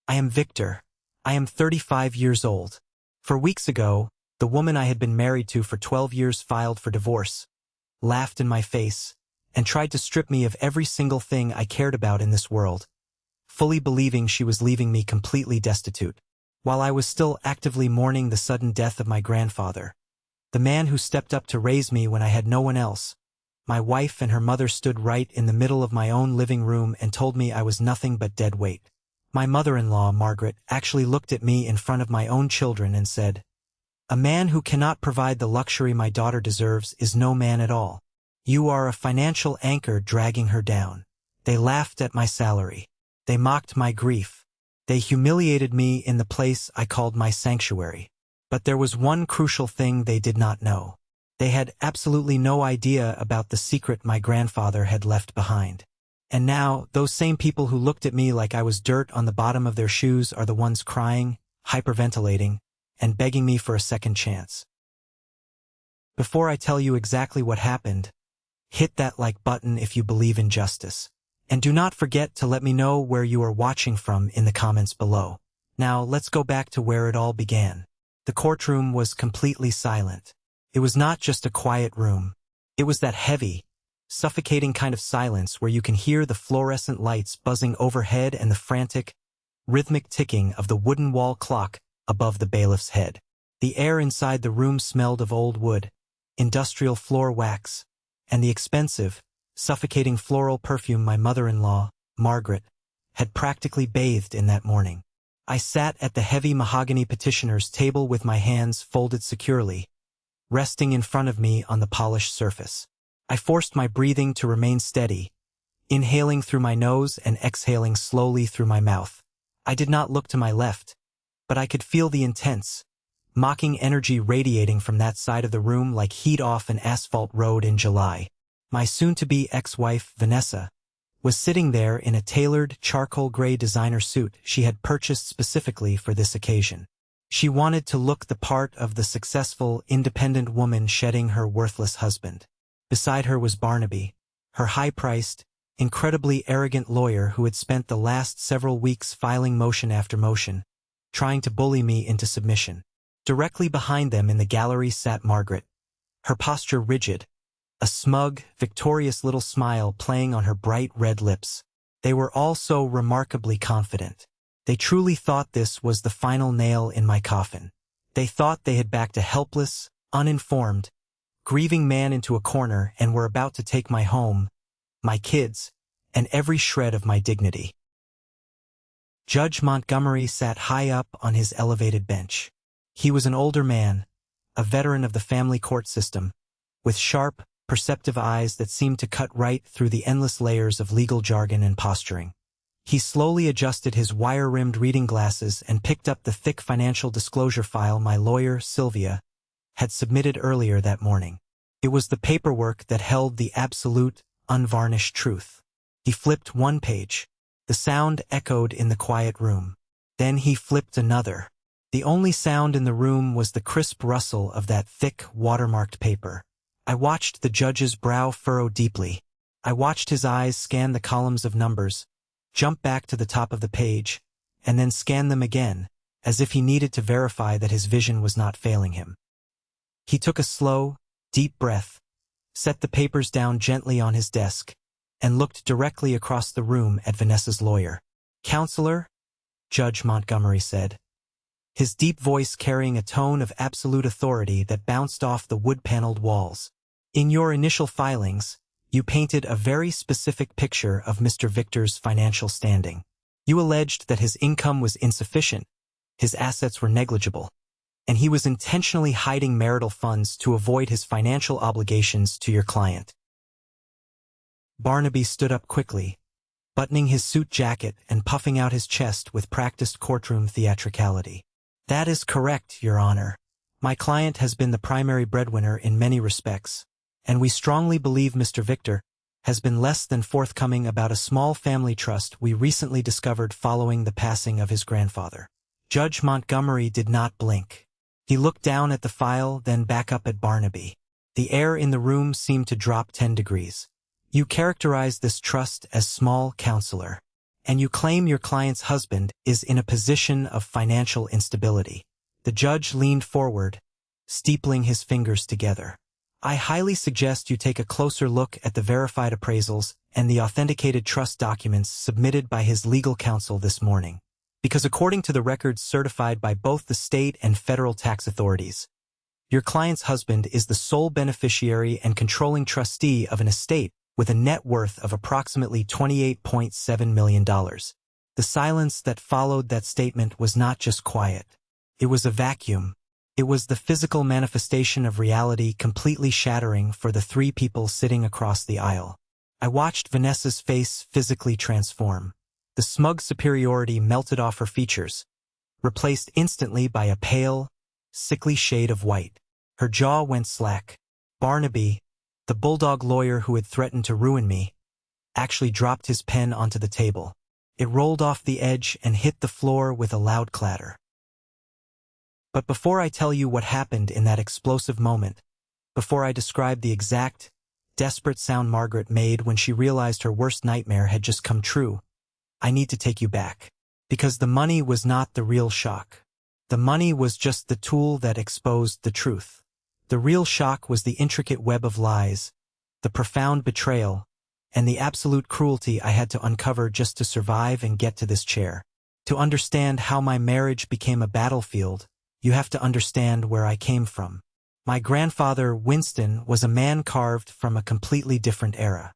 I am Victor. I am 35 years old. 4 weeks ago, the woman I had been married to for 12 years filed for divorce, laughed in my face, and tried to strip me of every single thing I cared about in this world, fully believing she was leaving me completely destitute. While I was still actively mourning the sudden death of my grandfather, the man who stepped up to raise me when I had no one else, my wife and her mother stood right in the middle of my own living room and told me I was nothing but dead weight. My mother-in-law, Margaret, actually looked at me in front of my own children and said, "A man who cannot provide the luxury my daughter deserves is no man at all. You are a financial anchor dragging her down." They laughed at my salary. They mocked my grief. They humiliated me in the place I called my sanctuary. But there was one crucial thing they did not know. They had absolutely no idea about the secret my grandfather had left behind. And now, those same people who looked at me like I was dirt on the bottom of their shoes are the ones crying, hyperventilating, and begging me for a second chance. Before I tell you exactly what happened, hit that like button if you believe in justice. And do not forget to let me know where you are watching from in the comments below. Now, let's go back to where it all began. The courtroom was completely silent. It was not just a quiet room. It was that heavy, suffocating kind of silence where you can hear the fluorescent lights buzzing overhead and the frantic, rhythmic ticking of the wooden wall clock above the bailiff's head. The air inside the room smelled of old wood, industrial floor wax, and the expensive, suffocating floral perfume my mother-in-law, Margaret, had practically bathed in that morning. I sat at the heavy mahogany petitioner's table with my hands folded securely, resting in front of me on the polished surface. I forced my breathing to remain steady, inhaling through my nose and exhaling slowly through my mouth. I did not look to my left, but I could feel the intense, mocking energy radiating from that side of the room like heat off an asphalt road in July. My soon-to-be ex-wife, Vanessa, was sitting there in a tailored charcoal gray designer suit she had purchased specifically for this occasion. She wanted to look the part of the successful, independent woman shedding her worthless husband. Beside her was Barnaby, her high-priced, incredibly arrogant lawyer who had spent the last several weeks filing motion after motion, trying to bully me into submission. Directly behind them in the gallery sat Margaret, her posture rigid, a smug, victorious little smile playing on her bright red lips. They were all so remarkably confident. They truly thought this was the final nail in my coffin. They thought they had backed a helpless, uninformed, grieving man into a corner and were about to take my home, my kids, and every shred of my dignity. Judge Montgomery sat high up on his elevated bench. He was an older man, a veteran of the family court system, with sharp, perceptive eyes that seemed to cut right through the endless layers of legal jargon and posturing. He slowly adjusted his wire-rimmed reading glasses and picked up the thick financial disclosure file my lawyer, Sylvia, had submitted earlier that morning. It was the paperwork that held the absolute, unvarnished truth. He flipped one page. The sound echoed in the quiet room. Then he flipped another. The only sound in the room was the crisp rustle of that thick, watermarked paper. I watched the judge's brow furrow deeply. I watched his eyes scan the columns of numbers, jump back to the top of the page, and then scan them again, as if he needed to verify that his vision was not failing him. He took a slow, deep breath, set the papers down gently on his desk, and looked directly across the room at Vanessa's lawyer. "Counselor," Judge Montgomery said, his deep voice carrying a tone of absolute authority that bounced off the wood-paneled walls. "In your initial filings, you painted a very specific picture of Mr. Victor's financial standing. You alleged that his income was insufficient, his assets were negligible, and he was intentionally hiding marital funds to avoid his financial obligations to your client." Barnaby stood up quickly, buttoning his suit jacket and puffing out his chest with practiced courtroom theatricality. "That is correct, Your Honor. My client has been the primary breadwinner in many respects, and we strongly believe Mr. Victor has been less than forthcoming about a small family trust we recently discovered following the passing of his grandfather." Judge Montgomery did not blink. He looked down at the file, then back up at Barnaby. The air in the room seemed to drop 10 degrees. "You characterize this trust as small, Counselor, and you claim your client's husband is in a position of financial instability. The judge leaned forward, steepling his fingers together. I highly suggest you take a closer look at the verified appraisals and the authenticated trust documents submitted by his legal counsel this morning. Because according to the records certified by both the state and federal tax authorities, your client's husband is the sole beneficiary and controlling trustee of an estate with a net worth of approximately $28.7 million. The silence that followed that statement was not just quiet. It was a vacuum. It was the physical manifestation of reality completely shattering for the three people sitting across the aisle. I watched Vanessa's face physically transform. The smug superiority melted off her features, replaced instantly by a pale, sickly shade of white. Her jaw went slack. Barnaby, the bulldog lawyer who had threatened to ruin me, actually dropped his pen onto the table. It rolled off the edge and hit the floor with a loud clatter. But before I tell you what happened in that explosive moment, before I describe the exact, desperate sound Margaret made when she realized her worst nightmare had just come true, I need to take you back. Because the money was not the real shock. The money was just the tool that exposed the truth. The real shock was the intricate web of lies, the profound betrayal, and the absolute cruelty I had to uncover just to survive and get to this chair. To understand how my marriage became a battlefield, you have to understand where I came from. My grandfather, Winston, was a man carved from a completely different era.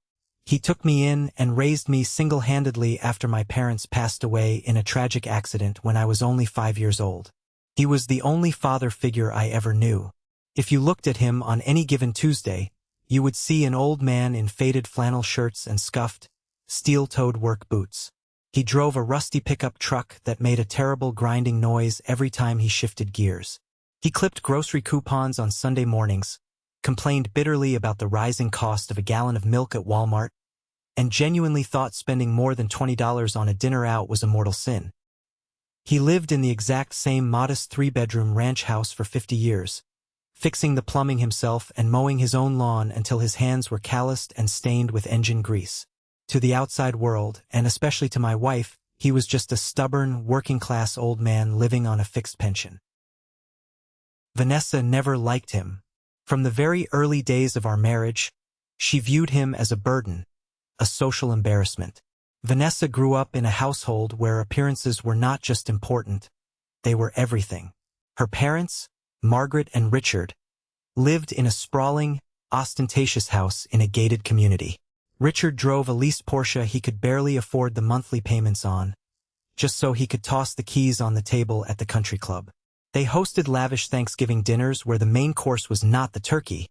He took me in and raised me single-handedly after my parents passed away in a tragic accident when I was only 5 years old. He was the only father figure I ever knew. If you looked at him on any given Tuesday, you would see an old man in faded flannel shirts and scuffed, steel-toed work boots. He drove a rusty pickup truck that made a terrible grinding noise every time he shifted gears. He clipped grocery coupons on Sunday mornings, complained bitterly about the rising cost of a gallon of milk at Walmart, and genuinely thought spending more than $20 on a dinner out was a mortal sin. He lived in the exact same modest 3-bedroom ranch house for 50 years, fixing the plumbing himself and mowing his own lawn until his hands were calloused and stained with engine grease. To the outside world, and especially to my wife, he was just a stubborn, working-class old man living on a fixed pension. Vanessa never liked him. From the very early days of our marriage, she viewed him as a burden, a social embarrassment. Vanessa grew up in a household where appearances were not just important, they were everything. Her parents, Margaret and Richard, lived in a sprawling, ostentatious house in a gated community. Richard drove a leased Porsche he could barely afford the monthly payments on, just so he could toss the keys on the table at the country club. They hosted lavish Thanksgiving dinners where the main course was not the turkey,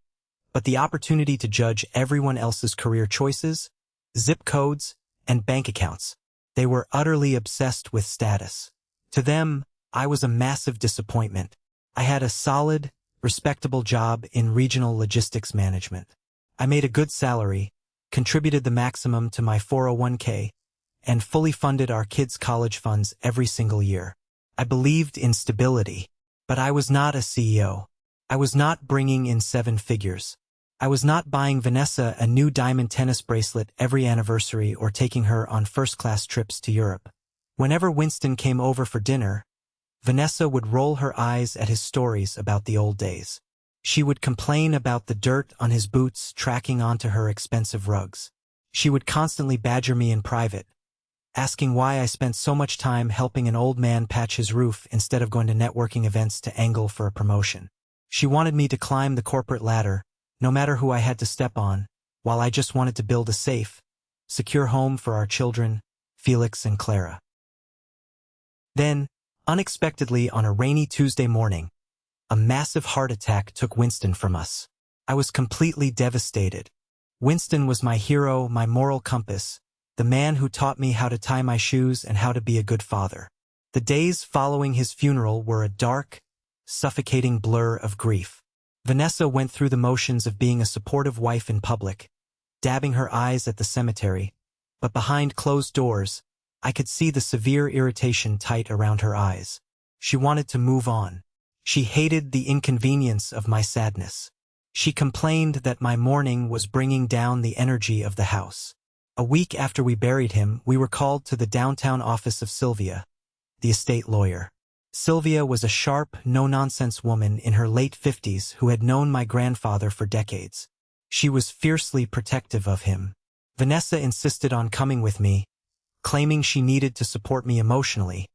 but the opportunity to judge everyone else's career choices, zip codes, and bank accounts. They were utterly obsessed with status. To them, I was a massive disappointment. I had a solid, respectable job in regional logistics management. I made a good salary, contributed the maximum to my 401k, and fully funded our kids' college funds every single year. I believed in stability, but I was not a CEO. I was not bringing in 7 figures. I was not buying Vanessa a new diamond tennis bracelet every anniversary or taking her on first-class trips to Europe. Whenever Winston came over for dinner, Vanessa would roll her eyes at his stories about the old days. She would complain about the dirt on his boots tracking onto her expensive rugs. She would constantly badger me in private, asking why I spent so much time helping an old man patch his roof instead of going to networking events to angle for a promotion. She wanted me to climb the corporate ladder, no matter who I had to step on, while I just wanted to build a safe, secure home for our children, Felix and Clara. Then, unexpectedly on a rainy Tuesday morning, a massive heart attack took Winston from us. I was completely devastated. Winston was my hero, my moral compass, the man who taught me how to tie my shoes and how to be a good father. The days following his funeral were a dark, suffocating blur of grief. Vanessa went through the motions of being a supportive wife in public, dabbing her eyes at the cemetery, but behind closed doors, I could see the severe irritation tight around her eyes. She wanted to move on. She hated the inconvenience of my sadness. She complained that my mourning was bringing down the energy of the house. A week after we buried him, we were called to the downtown office of Sylvia, the estate lawyer. Sylvia was a sharp, no-nonsense woman in her late 50s who had known my grandfather for decades. She was fiercely protective of him. Vanessa insisted on coming with me, claiming she needed to support me emotionally,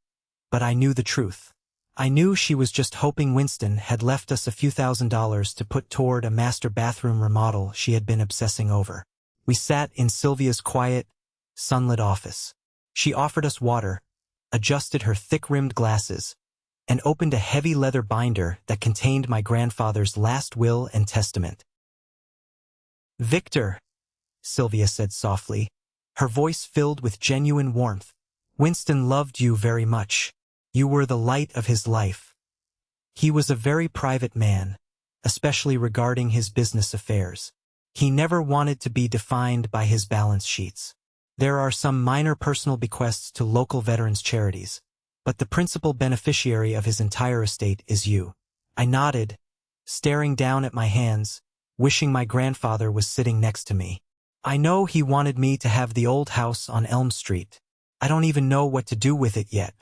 but I knew the truth. I knew she was just hoping Winston had left us a few $1,000s to put toward a master bathroom remodel she had been obsessing over. We sat in Sylvia's quiet, sunlit office. She offered us water, adjusted her thick-rimmed glasses, and opened a heavy leather binder that contained my grandfather's last will and testament. "Victor," Sylvia said softly, her voice filled with genuine warmth, "Winston loved you very much. You were the light of his life. He was a very private man, especially regarding his business affairs. He never wanted to be defined by his balance sheets. There are some minor personal bequests to local veterans charities, but the principal beneficiary of his entire estate is you." I nodded, staring down at my hands, wishing my grandfather was sitting next to me. "I know he wanted me to have the old house on Elm Street. I don't even know what to do with it yet.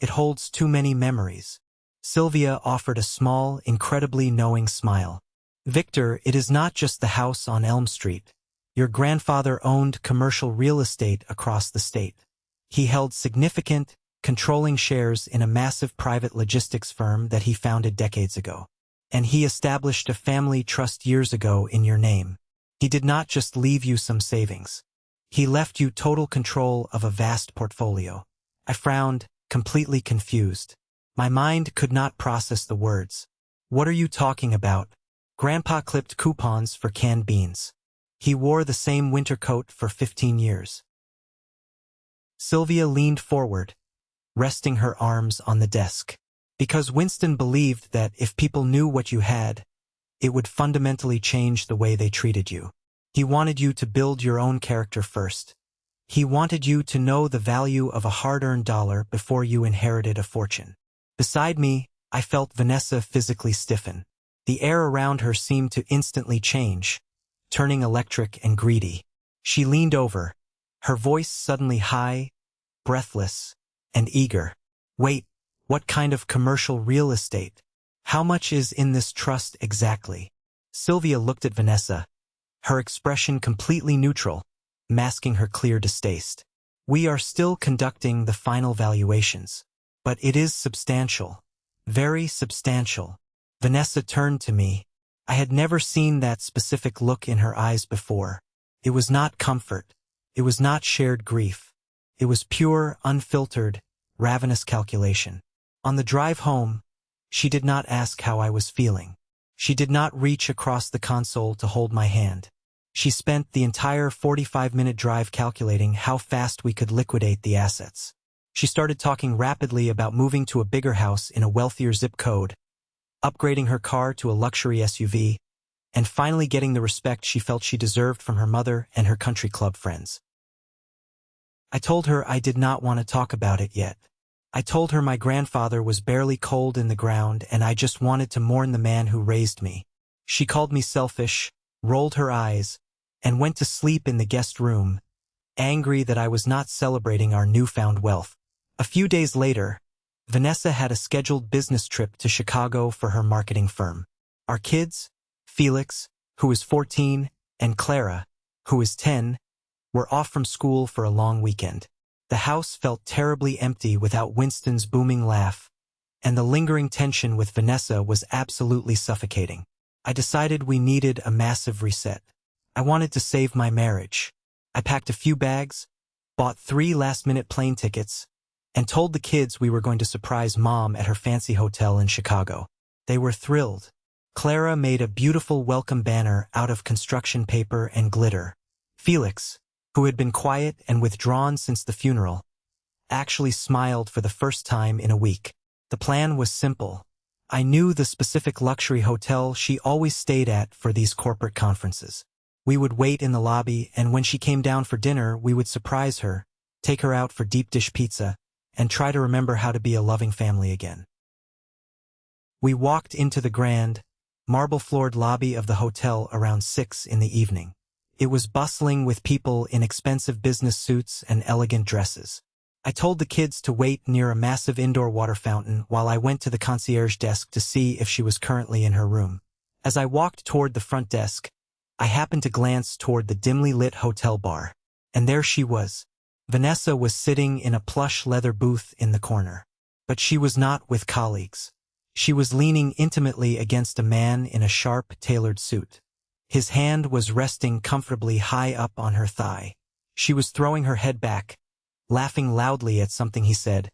It holds too many memories." Sylvia offered a small, incredibly knowing smile. "Victor, it is not just the house on Elm Street. Your grandfather owned commercial real estate across the state. He held significant, controlling shares in a massive private logistics firm that he founded decades ago. And he established a family trust years ago in your name. He did not just leave you some savings. He left you total control of a vast portfolio." I frowned, completely confused. My mind could not process the words. "What are you talking about?" "Grandpa clipped coupons for canned beans. He wore the same winter coat for 15 years. Sylvia leaned forward, resting her arms on the desk. "Because Winston believed that if people knew what you had, it would fundamentally change the way they treated you. He wanted you to build your own character first. He wanted you to know the value of a hard-earned dollar before you inherited a fortune." Beside me, I felt Vanessa physically stiffen. The air around her seemed to instantly change, turning electric and greedy. She leaned over, her voice suddenly high, breathless, and eager. "Wait, what kind of commercial real estate? How much is in this trust exactly?" Sylvia looked at Vanessa, her expression completely neutral, masking her clear distaste. "We are still conducting the final valuations, but it is substantial, very substantial." Vanessa turned to me. I had never seen that specific look in her eyes before. It was not comfort. It was not shared grief. It was pure, unfiltered, ravenous calculation. On the drive home, she did not ask how I was feeling. She did not reach across the console to hold my hand. She spent the entire 45-minute drive calculating how fast we could liquidate the assets. She started talking rapidly about moving to a bigger house in a wealthier zip code, upgrading her car to a luxury SUV, and finally getting the respect she felt she deserved from her mother and her country club friends. I told her I did not want to talk about it yet. I told her my grandfather was barely cold in the ground and I just wanted to mourn the man who raised me. She called me selfish, rolled her eyes, and went to sleep in the guest room, angry that I was not celebrating our newfound wealth. A few days later, Vanessa had a scheduled business trip to Chicago for her marketing firm. Our kids, Felix, who is 14, and Clara, who is 10, were off from school for a long weekend. The house felt terribly empty without Winston's booming laugh, and the lingering tension with Vanessa was absolutely suffocating. I decided we needed a massive reset. I wanted to save my marriage. I packed a few bags, bought 3 last-minute plane tickets, and told the kids we were going to surprise Mom at her fancy hotel in Chicago. They were thrilled. Clara made a beautiful welcome banner out of construction paper and glitter. Felix, who had been quiet and withdrawn since the funeral, actually smiled for the first time in a week. The plan was simple. I knew the specific luxury hotel she always stayed at for these corporate conferences. We would wait in the lobby, and when she came down for dinner, we would surprise her, take her out for deep dish pizza, and try to remember how to be a loving family again. We walked into the grand, marble-floored lobby of the hotel around 6 in the evening. It was bustling with people in expensive business suits and elegant dresses. I told the kids to wait near a massive indoor water fountain while I went to the concierge desk to see if she was currently in her room. As I walked toward the front desk, I happened to glance toward the dimly lit hotel bar. And there she was. Vanessa was sitting in a plush leather booth in the corner. But she was not with colleagues. She was leaning intimately against a man in a sharp, tailored suit. His hand was resting comfortably high up on her thigh. She was throwing her head back, laughing loudly at something he said,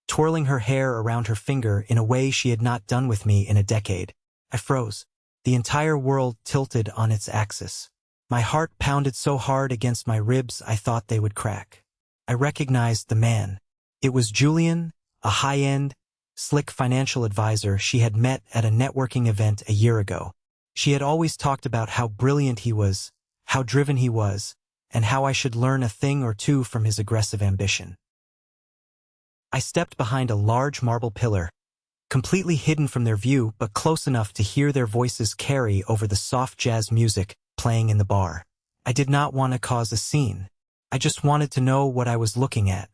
twirling her hair around her finger in a way she had not done with me in a decade. I froze. The entire world tilted on its axis. My heart pounded so hard against my ribs I thought they would crack. I recognized the man. It was Julian, a high-end, slick financial advisor she had met at a networking event a year ago. She had always talked about how brilliant he was, how driven he was, and how I should learn a thing or two from his aggressive ambition. I stepped behind a large marble pillar, completely hidden from their view but close enough to hear their voices carry over the soft jazz music playing in the bar. I did not want to cause a scene. I just wanted to know what I was looking at.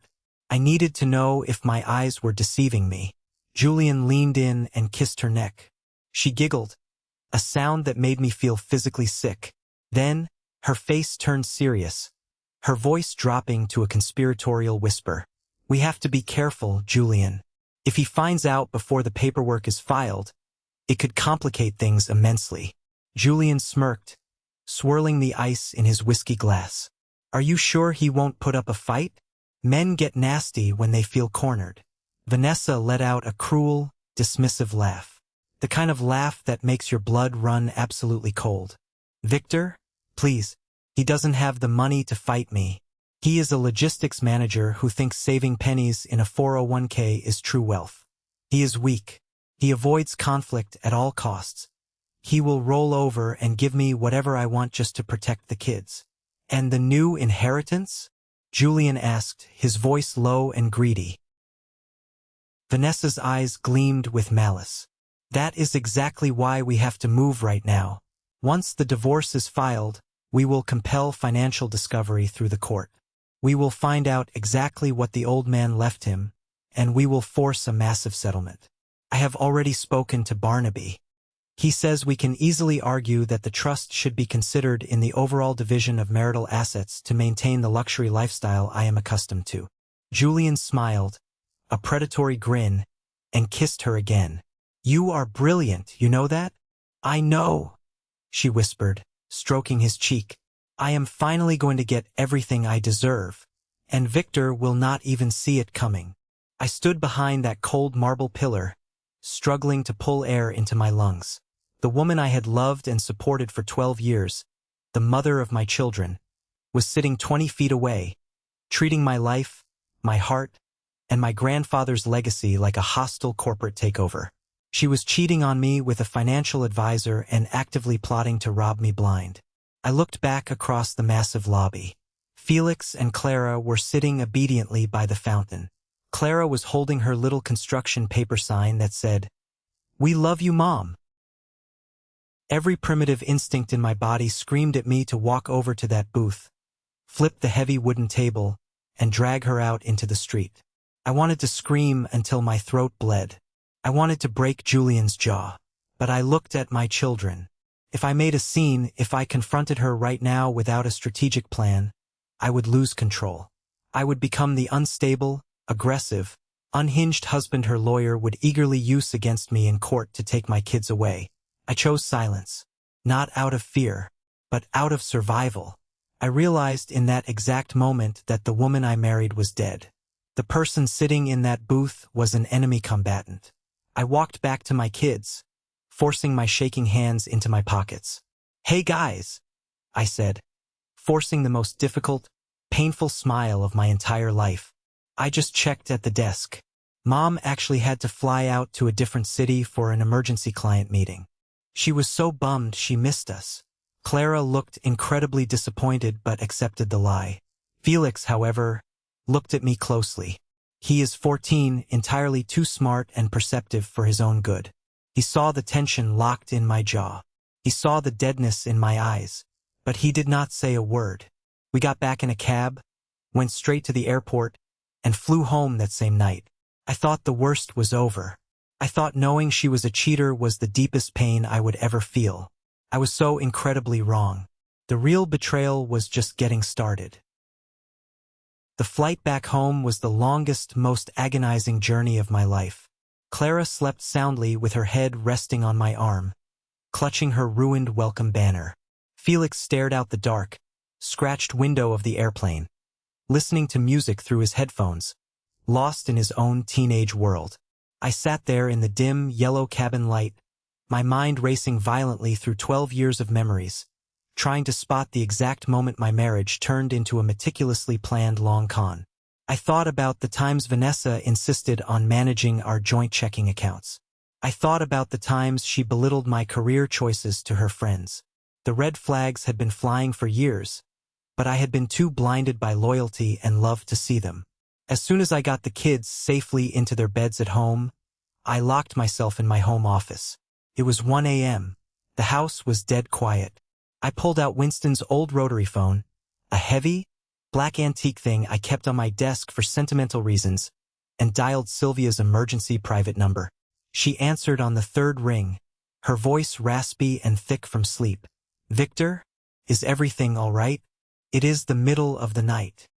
I needed to know if my eyes were deceiving me. Julian leaned in and kissed her neck. She giggled, a sound that made me feel physically sick. Then, her face turned serious, her voice dropping to a conspiratorial whisper. "We have to be careful, Julian. If he finds out before the paperwork is filed, it could complicate things immensely." Julian smirked, swirling the ice in his whiskey glass. "Are you sure he won't put up a fight? Men get nasty when they feel cornered." Vanessa let out a cruel, dismissive laugh. The kind of laugh that makes your blood run absolutely cold. "Victor, please. He doesn't have the money to fight me. He is a logistics manager who thinks saving pennies in a 401k is true wealth. He is weak. He avoids conflict at all costs. He will roll over and give me whatever I want just to protect the kids." "And the new inheritance?" Julian asked, his voice low and greedy. Vanessa's eyes gleamed with malice. "That is exactly why we have to move right now. Once the divorce is filed, we will compel financial discovery through the court. We will find out exactly what the old man left him, and we will force a massive settlement. I have already spoken to Barnaby. He says we can easily argue that the trust should be considered in the overall division of marital assets to maintain the luxury lifestyle I am accustomed to." Julian smiled, a predatory grin, and kissed her again. "You are brilliant, you know that?" "I know," she whispered, stroking his cheek. "I am finally going to get everything I deserve, and Victor will not even see it coming." I stood behind that cold marble pillar, struggling to pull air into my lungs. The woman I had loved and supported for 12 years, the mother of my children, was sitting 20 feet away, treating my life, my heart, and my grandfather's legacy like a hostile corporate takeover. She was cheating on me with a financial advisor and actively plotting to rob me blind. I looked back across the massive lobby. Felix and Clara were sitting obediently by the fountain. Clara was holding her little construction paper sign that said, "We love you, Mom." Every primitive instinct in my body screamed at me to walk over to that booth, flip the heavy wooden table, and drag her out into the street. I wanted to scream until my throat bled. I wanted to break Julian's jaw. But I looked at my children. If I made a scene, if I confronted her right now without a strategic plan, I would lose control. I would become the unstable, aggressive, unhinged husband her lawyer would eagerly use against me in court to take my kids away. I chose silence, not out of fear, but out of survival. I realized in that exact moment that the woman I married was dead. The person sitting in that booth was an enemy combatant. I walked back to my kids, forcing my shaking hands into my pockets. "Hey guys," I said, forcing the most difficult, painful smile of my entire life. "I just checked at the desk. Mom actually had to fly out to a different city for an emergency client meeting. She was so bummed she missed us." Clara looked incredibly disappointed but accepted the lie. Felix, however, looked at me closely. He is 14, entirely too smart and perceptive for his own good. He saw the tension locked in my jaw. He saw the deadness in my eyes. But he did not say a word. We got back in a cab, went straight to the airport, and flew home that same night. I thought the worst was over. I thought knowing she was a cheater was the deepest pain I would ever feel. I was so incredibly wrong. The real betrayal was just getting started. The flight back home was the longest, most agonizing journey of my life. Clara slept soundly with her head resting on my arm, clutching her ruined welcome banner. Felix stared out the dark, scratched window of the airplane, listening to music through his headphones, lost in his own teenage world. I sat there in the dim, yellow cabin light, my mind racing violently through 12 years of memories, trying to spot the exact moment my marriage turned into a meticulously planned long con. I thought about the times Vanessa insisted on managing our joint checking accounts. I thought about the times she belittled my career choices to her friends. The red flags had been flying for years, but I had been too blinded by loyalty and love to see them. As soon as I got the kids safely into their beds at home, I locked myself in my home office. It was 1 a.m. The house was dead quiet. I pulled out Winston's old rotary phone, a heavy, black antique thing I kept on my desk for sentimental reasons, and dialed Sylvia's emergency private number. She answered on the third ring, her voice raspy and thick from sleep. "Victor, is everything all right? It is the middle of the night."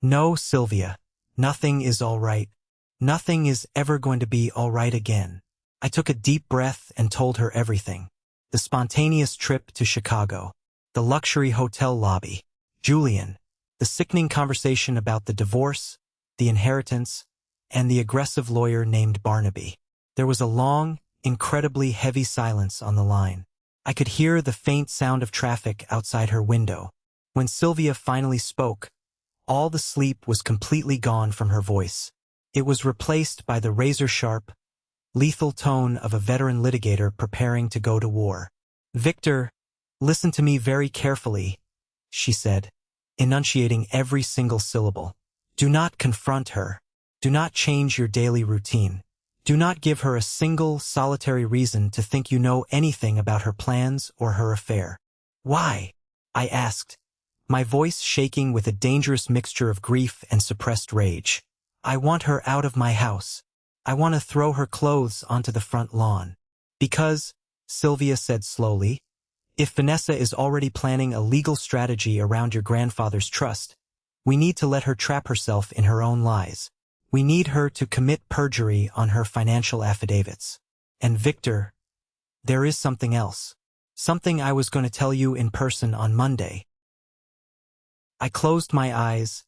"No, Sylvia, nothing is all right. Nothing is ever going to be all right again." I took a deep breath and told her everything. The spontaneous trip to Chicago, the luxury hotel lobby, Julian, the sickening conversation about the divorce, the inheritance, and the aggressive lawyer named Barnaby. There was a long, incredibly heavy silence on the line. I could hear the faint sound of traffic outside her window. When Sylvia finally spoke, all the sleep was completely gone from her voice. It was replaced by the razor-sharp, lethal tone of a veteran litigator preparing to go to war. "Victor, listen to me very carefully," she said, enunciating every single syllable. "Do not confront her. Do not change your daily routine. Do not give her a single, solitary reason to think you know anything about her plans or her affair." "Why?" I asked, my voice shaking with a dangerous mixture of grief and suppressed rage. "I want her out of my house. I want to throw her clothes onto the front lawn." "Because," Sylvia said slowly, "if Vanessa is already planning a legal strategy around your grandfather's trust, we need to let her trap herself in her own lies. We need her to commit perjury on her financial affidavits. And Victor, there is something else. Something I was going to tell you in person on Monday." I closed my eyes,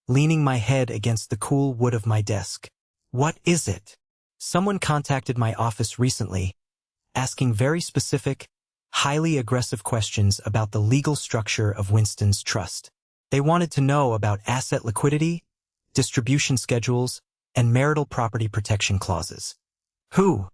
leaning my head against the cool wood of my desk. "What is it?" "Someone contacted my office recently, asking very specific, highly aggressive questions about the legal structure of Winston's trust. They wanted to know about asset liquidity, distribution schedules, and marital property protection clauses." "Who?"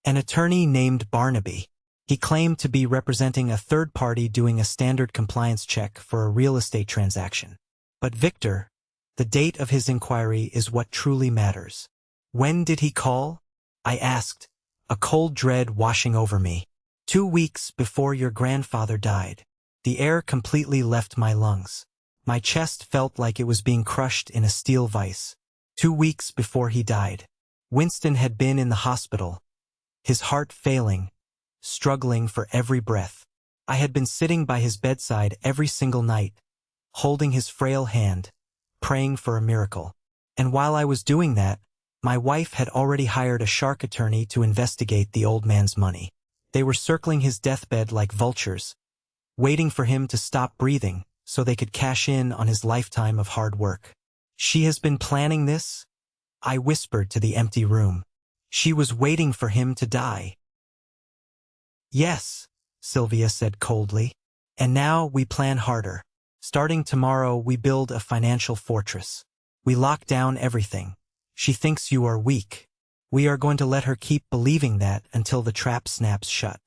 "An attorney named Barnaby. He claimed to be representing a third party doing a standard compliance check for a real estate transaction. But Victor, the date of his inquiry is what truly matters." "When did he call?" I asked, a cold dread washing over me. 2 weeks before your grandfather died." The air completely left my lungs. My chest felt like it was being crushed in a steel vise. 2 weeks before he died. Winston had been in the hospital, his heart failing, struggling for every breath. I had been sitting by his bedside every single night, holding his frail hand, praying for a miracle. And while I was doing that, my wife had already hired a shark attorney to investigate the old man's money. They were circling his deathbed like vultures, waiting for him to stop breathing so they could cash in on his lifetime of hard work. "She has been planning this?" I whispered to the empty room. "She was waiting for him to die." "Yes," Sylvia said coldly. "And now we plan harder. Starting tomorrow, we build a financial fortress. We lock down everything. She thinks you are weak. We are going to let her keep believing that until the trap snaps shut."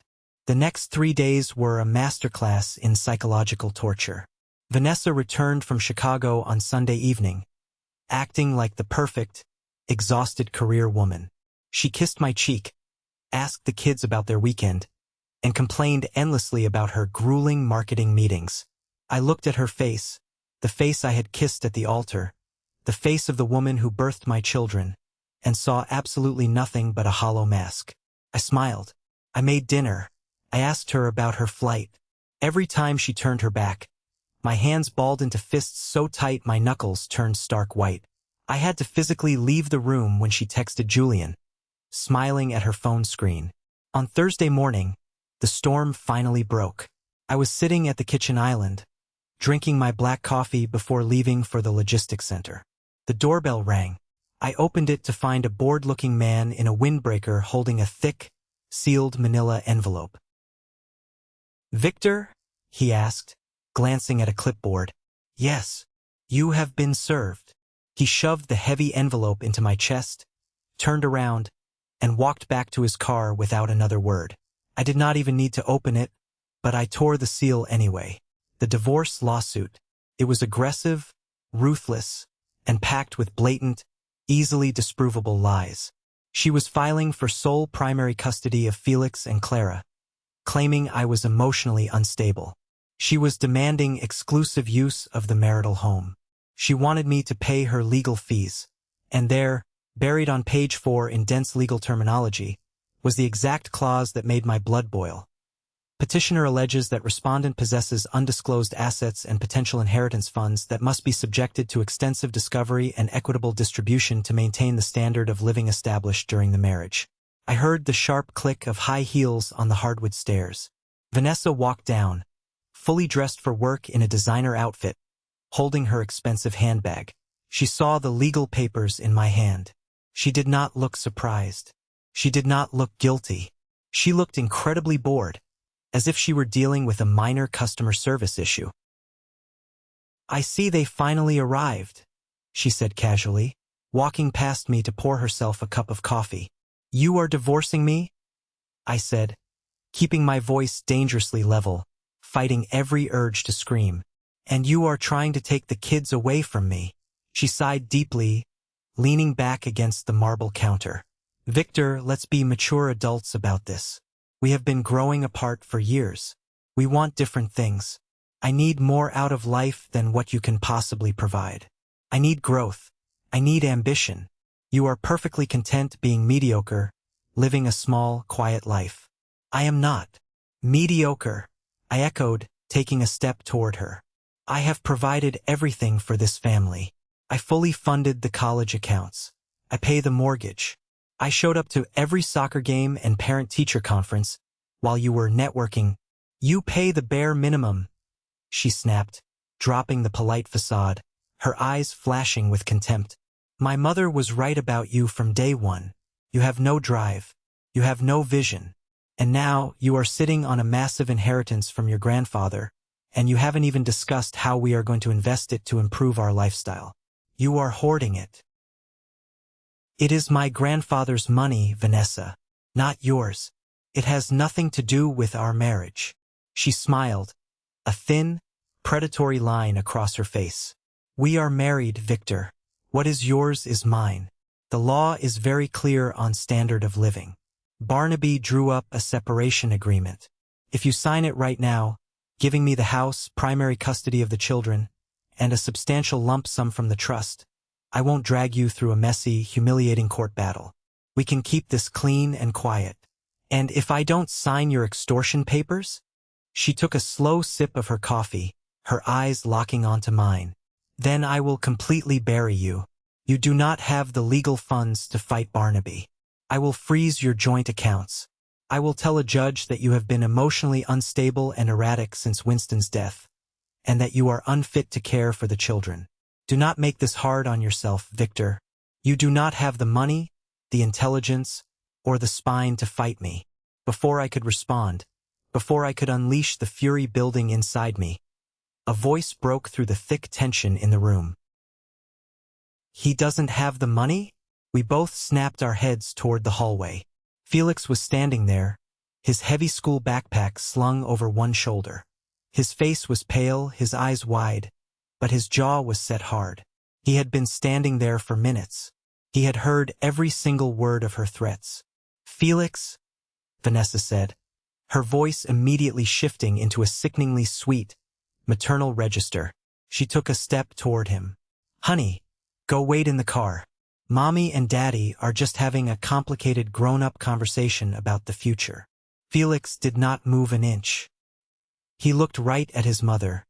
The next 3 days were a masterclass in psychological torture. Vanessa returned from Chicago on Sunday evening, acting like the perfect, exhausted career woman. She kissed my cheek, asked the kids about their weekend, and complained endlessly about her grueling marketing meetings. I looked at her face, the face I had kissed at the altar, the face of the woman who birthed my children, and saw absolutely nothing but a hollow mask. I smiled. I made dinner. I asked her about her flight. Every time she turned her back, my hands balled into fists so tight my knuckles turned stark white. I had to physically leave the room when she texted Julian, smiling at her phone screen. On Thursday morning, the storm finally broke. I was sitting at the kitchen island, drinking my black coffee before leaving for the logistics center. The doorbell rang. I opened it to find a bored-looking man in a windbreaker holding a thick, sealed manila envelope. "Victor?" he asked, glancing at a clipboard. "Yes, you have been served." He shoved the heavy envelope into my chest, turned around, and walked back to his car without another word. I did not even need to open it, but I tore the seal anyway. The divorce lawsuit. It was aggressive, ruthless, and packed with blatant, easily disprovable lies. She was filing for sole primary custody of Felix and Clara, claiming I was emotionally unstable. She was demanding exclusive use of the marital home. She wanted me to pay her legal fees, and there, buried on page 4 in dense legal terminology, was the exact clause that made my blood boil. Petitioner alleges that respondent possesses undisclosed assets and potential inheritance funds that must be subjected to extensive discovery and equitable distribution to maintain the standard of living established during the marriage. I heard the sharp click of high heels on the hardwood stairs. Vanessa walked down, fully dressed for work in a designer outfit, holding her expensive handbag. She saw the legal papers in my hand. She did not look surprised. She did not look guilty. She looked incredibly bored, as if she were dealing with a minor customer service issue. "I see they finally arrived," she said casually, walking past me to pour herself a cup of coffee. "You are divorcing me?" I said, keeping my voice dangerously level, fighting every urge to scream. "And you are trying to take the kids away from me." She sighed deeply, leaning back against the marble counter. "Victor, let's be mature adults about this. We have been growing apart for years. We want different things. I need more out of life than what you can possibly provide. I need growth. I need ambition. You are perfectly content being mediocre, living a small, quiet life. I am not. Mediocre," I echoed, taking a step toward her. "I have provided everything for this family. I fully funded the college accounts. I pay the mortgage. I showed up to every soccer game and parent-teacher conference while you were networking. You pay the bare minimum," she snapped, dropping the polite facade, her eyes flashing with contempt. "My mother was right about you from day one. You have no drive. You have no vision. And now you are sitting on a massive inheritance from your grandfather, and you haven't even discussed how we are going to invest it to improve our lifestyle. You are hoarding it." "It is my grandfather's money, Vanessa, not yours. It has nothing to do with our marriage." She smiled, a thin, predatory line across her face. "We are married, Victor. What is yours is mine. The law is very clear on standard of living. Barnaby drew up a separation agreement. If you sign it right now, giving me the house, primary custody of the children, and a substantial lump sum from the trust, I won't drag you through a messy, humiliating court battle. We can keep this clean and quiet. And if I don't sign your extortion papers?" She took a slow sip of her coffee, her eyes locking onto mine. "Then I will completely bury you. You do not have the legal funds to fight Barnaby. I will freeze your joint accounts. I will tell a judge that you have been emotionally unstable and erratic since Winston's death, and that you are unfit to care for the children. Do not make this hard on yourself, Victor. You do not have the money, the intelligence, or the spine to fight me." Before I could respond, before I could unleash the fury building inside me, a voice broke through the thick tension in the room. "He doesn't have the money?" We both snapped our heads toward the hallway. Felix was standing there, his heavy school backpack slung over one shoulder. His face was pale, his eyes wide, but his jaw was set hard. He had been standing there for minutes. He had heard every single word of her threats. "Felix," Vanessa said, her voice immediately shifting into a sickeningly sweet, maternal register. She took a step toward him. "Honey, go wait in the car. Mommy and Daddy are just having a complicated grown-up conversation about the future." Felix did not move an inch. He looked right at his mother,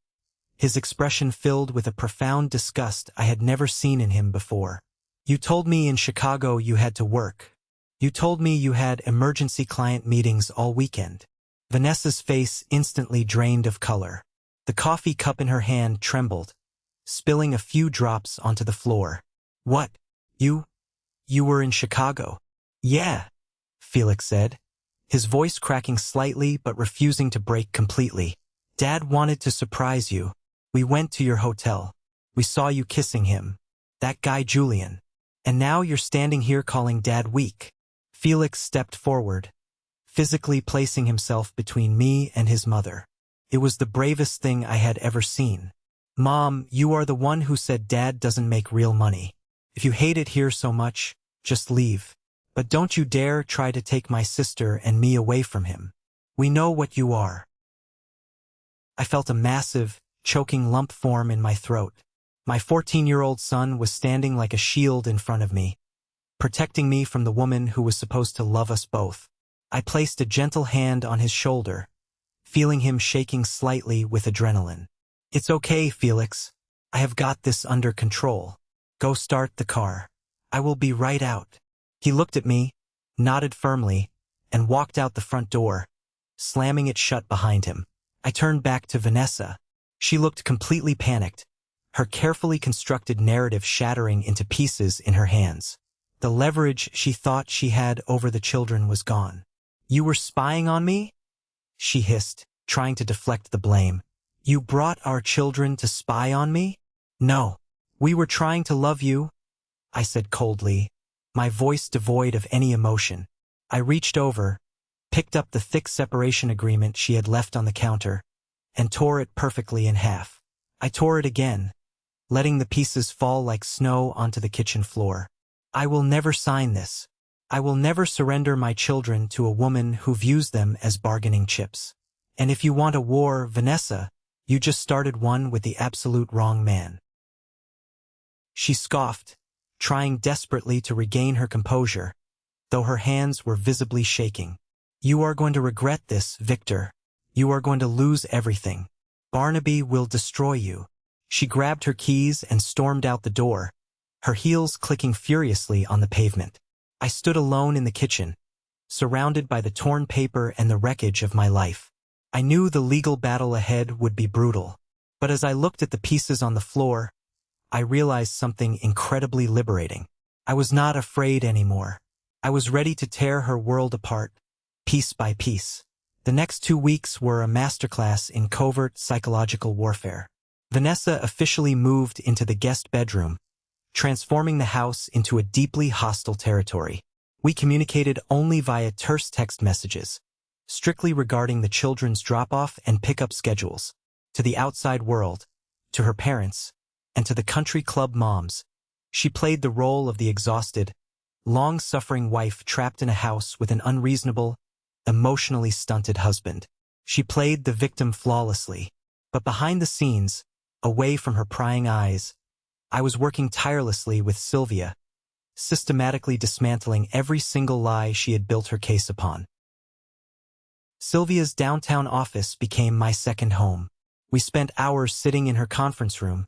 his expression filled with a profound disgust I had never seen in him before. "You told me in Chicago you had to work. You told me you had emergency client meetings all weekend." Vanessa's face instantly drained of color. The coffee cup in her hand trembled, spilling a few drops onto the floor. "What? You were in Chicago?" "Yeah," Felix said, his voice cracking slightly but refusing to break completely. "Dad wanted to surprise you. We went to your hotel. We saw you kissing him. That guy Julian. And now you're standing here calling Dad weak." Felix stepped forward, physically placing himself between me and his mother. It was the bravest thing I had ever seen. "Mom, you are the one who said Dad doesn't make real money. If you hate it here so much, just leave. But don't you dare try to take my sister and me away from him. We know what you are." I felt a massive, choking lump form in my throat. My 14-year-old son was standing like a shield in front of me, protecting me from the woman who was supposed to love us both. I placed a gentle hand on his shoulder, feeling him shaking slightly with adrenaline. "It's okay, Felix. I have got this under control. Go start the car. I will be right out." He looked at me, nodded firmly, and walked out the front door, slamming it shut behind him. I turned back to Vanessa. She looked completely panicked, her carefully constructed narrative shattering into pieces in her hands. The leverage she thought she had over the children was gone. "You were spying on me?" she hissed, trying to deflect the blame. "You brought our children to spy on me?" "No. We were trying to love you," I said coldly, my voice devoid of any emotion. I reached over, picked up the thick separation agreement she had left on the counter, and tore it perfectly in half. I tore it again, letting the pieces fall like snow onto the kitchen floor. "I will never sign this. I will never surrender my children to a woman who views them as bargaining chips. And if you want a war, Vanessa, you just started one with the absolute wrong man." She scoffed, trying desperately to regain her composure, though her hands were visibly shaking. "You are going to regret this, Victor. You are going to lose everything. Barnaby will destroy you." She grabbed her keys and stormed out the door, her heels clicking furiously on the pavement. I stood alone in the kitchen, surrounded by the torn paper and the wreckage of my life. I knew the legal battle ahead would be brutal, but as I looked at the pieces on the floor, I realized something incredibly liberating. I was not afraid anymore. I was ready to tear her world apart, piece by piece. The next 2 weeks were a masterclass in covert psychological warfare. Vanessa officially moved into the guest bedroom, transforming the house into a deeply hostile territory. We communicated only via terse text messages, strictly regarding the children's drop-off and pick-up schedules. To the outside world, to her parents, and to the country club moms, she played the role of the exhausted, long-suffering wife trapped in a house with an unreasonable, emotionally stunted husband. She played the victim flawlessly, but behind the scenes, away from her prying eyes, I was working tirelessly with Sylvia, systematically dismantling every single lie she had built her case upon. Sylvia's downtown office became my second home. We spent hours sitting in her conference room,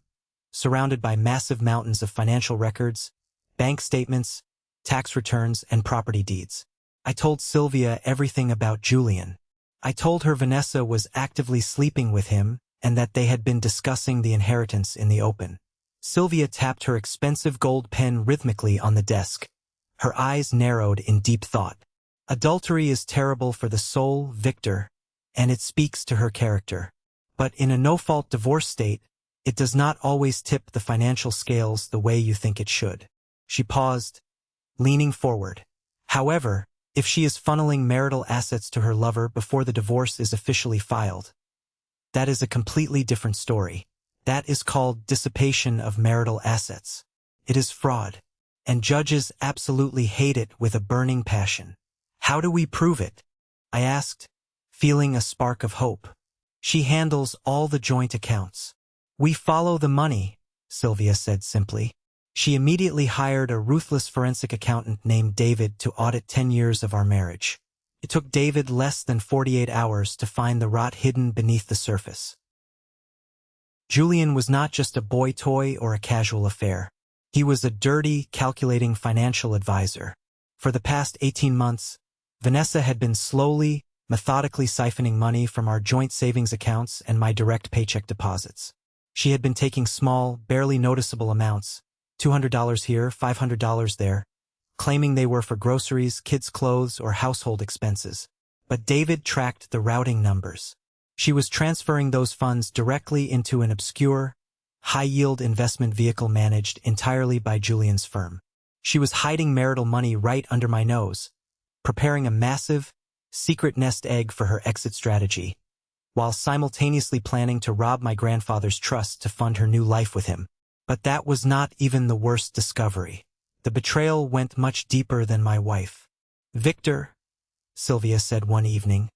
surrounded by massive mountains of financial records, bank statements, tax returns, and property deeds. I told Sylvia everything about Julian. I told her Vanessa was actively sleeping with him and that they had been discussing the inheritance in the open. Sylvia tapped her expensive gold pen rhythmically on the desk, her eyes narrowed in deep thought. "Adultery is terrible for the soul, Victor, and it speaks to her character. But in a no-fault divorce state, it does not always tip the financial scales the way you think it should." She paused, leaning forward. "However, if she is funneling marital assets to her lover before the divorce is officially filed, that is a completely different story. That is called dissipation of marital assets. It is fraud, and judges absolutely hate it with a burning passion." "How do we prove it?" I asked, feeling a spark of hope. She handles all the joint accounts. We follow the money, Sylvia said simply. She immediately hired a ruthless forensic accountant named David to audit 10 years of our marriage. It took David less than 48 hours to find the rot hidden beneath the surface. Julian was not just a boy toy or a casual affair. He was a dirty, calculating financial advisor. For the past 18 months, Vanessa had been slowly, methodically siphoning money from our joint savings accounts and my direct paycheck deposits. She had been taking small, barely noticeable amounts, $200 here, $500 there, claiming they were for groceries, kids' clothes, or household expenses. But David tracked the routing numbers. She was transferring those funds directly into an obscure, high-yield investment vehicle managed entirely by Julian's firm. She was hiding marital money right under my nose, preparing a massive, secret nest egg for her exit strategy, while simultaneously planning to rob my grandfather's trust to fund her new life with him. But that was not even the worst discovery. The betrayal went much deeper than my wife. "Victor," Sylvia said one evening,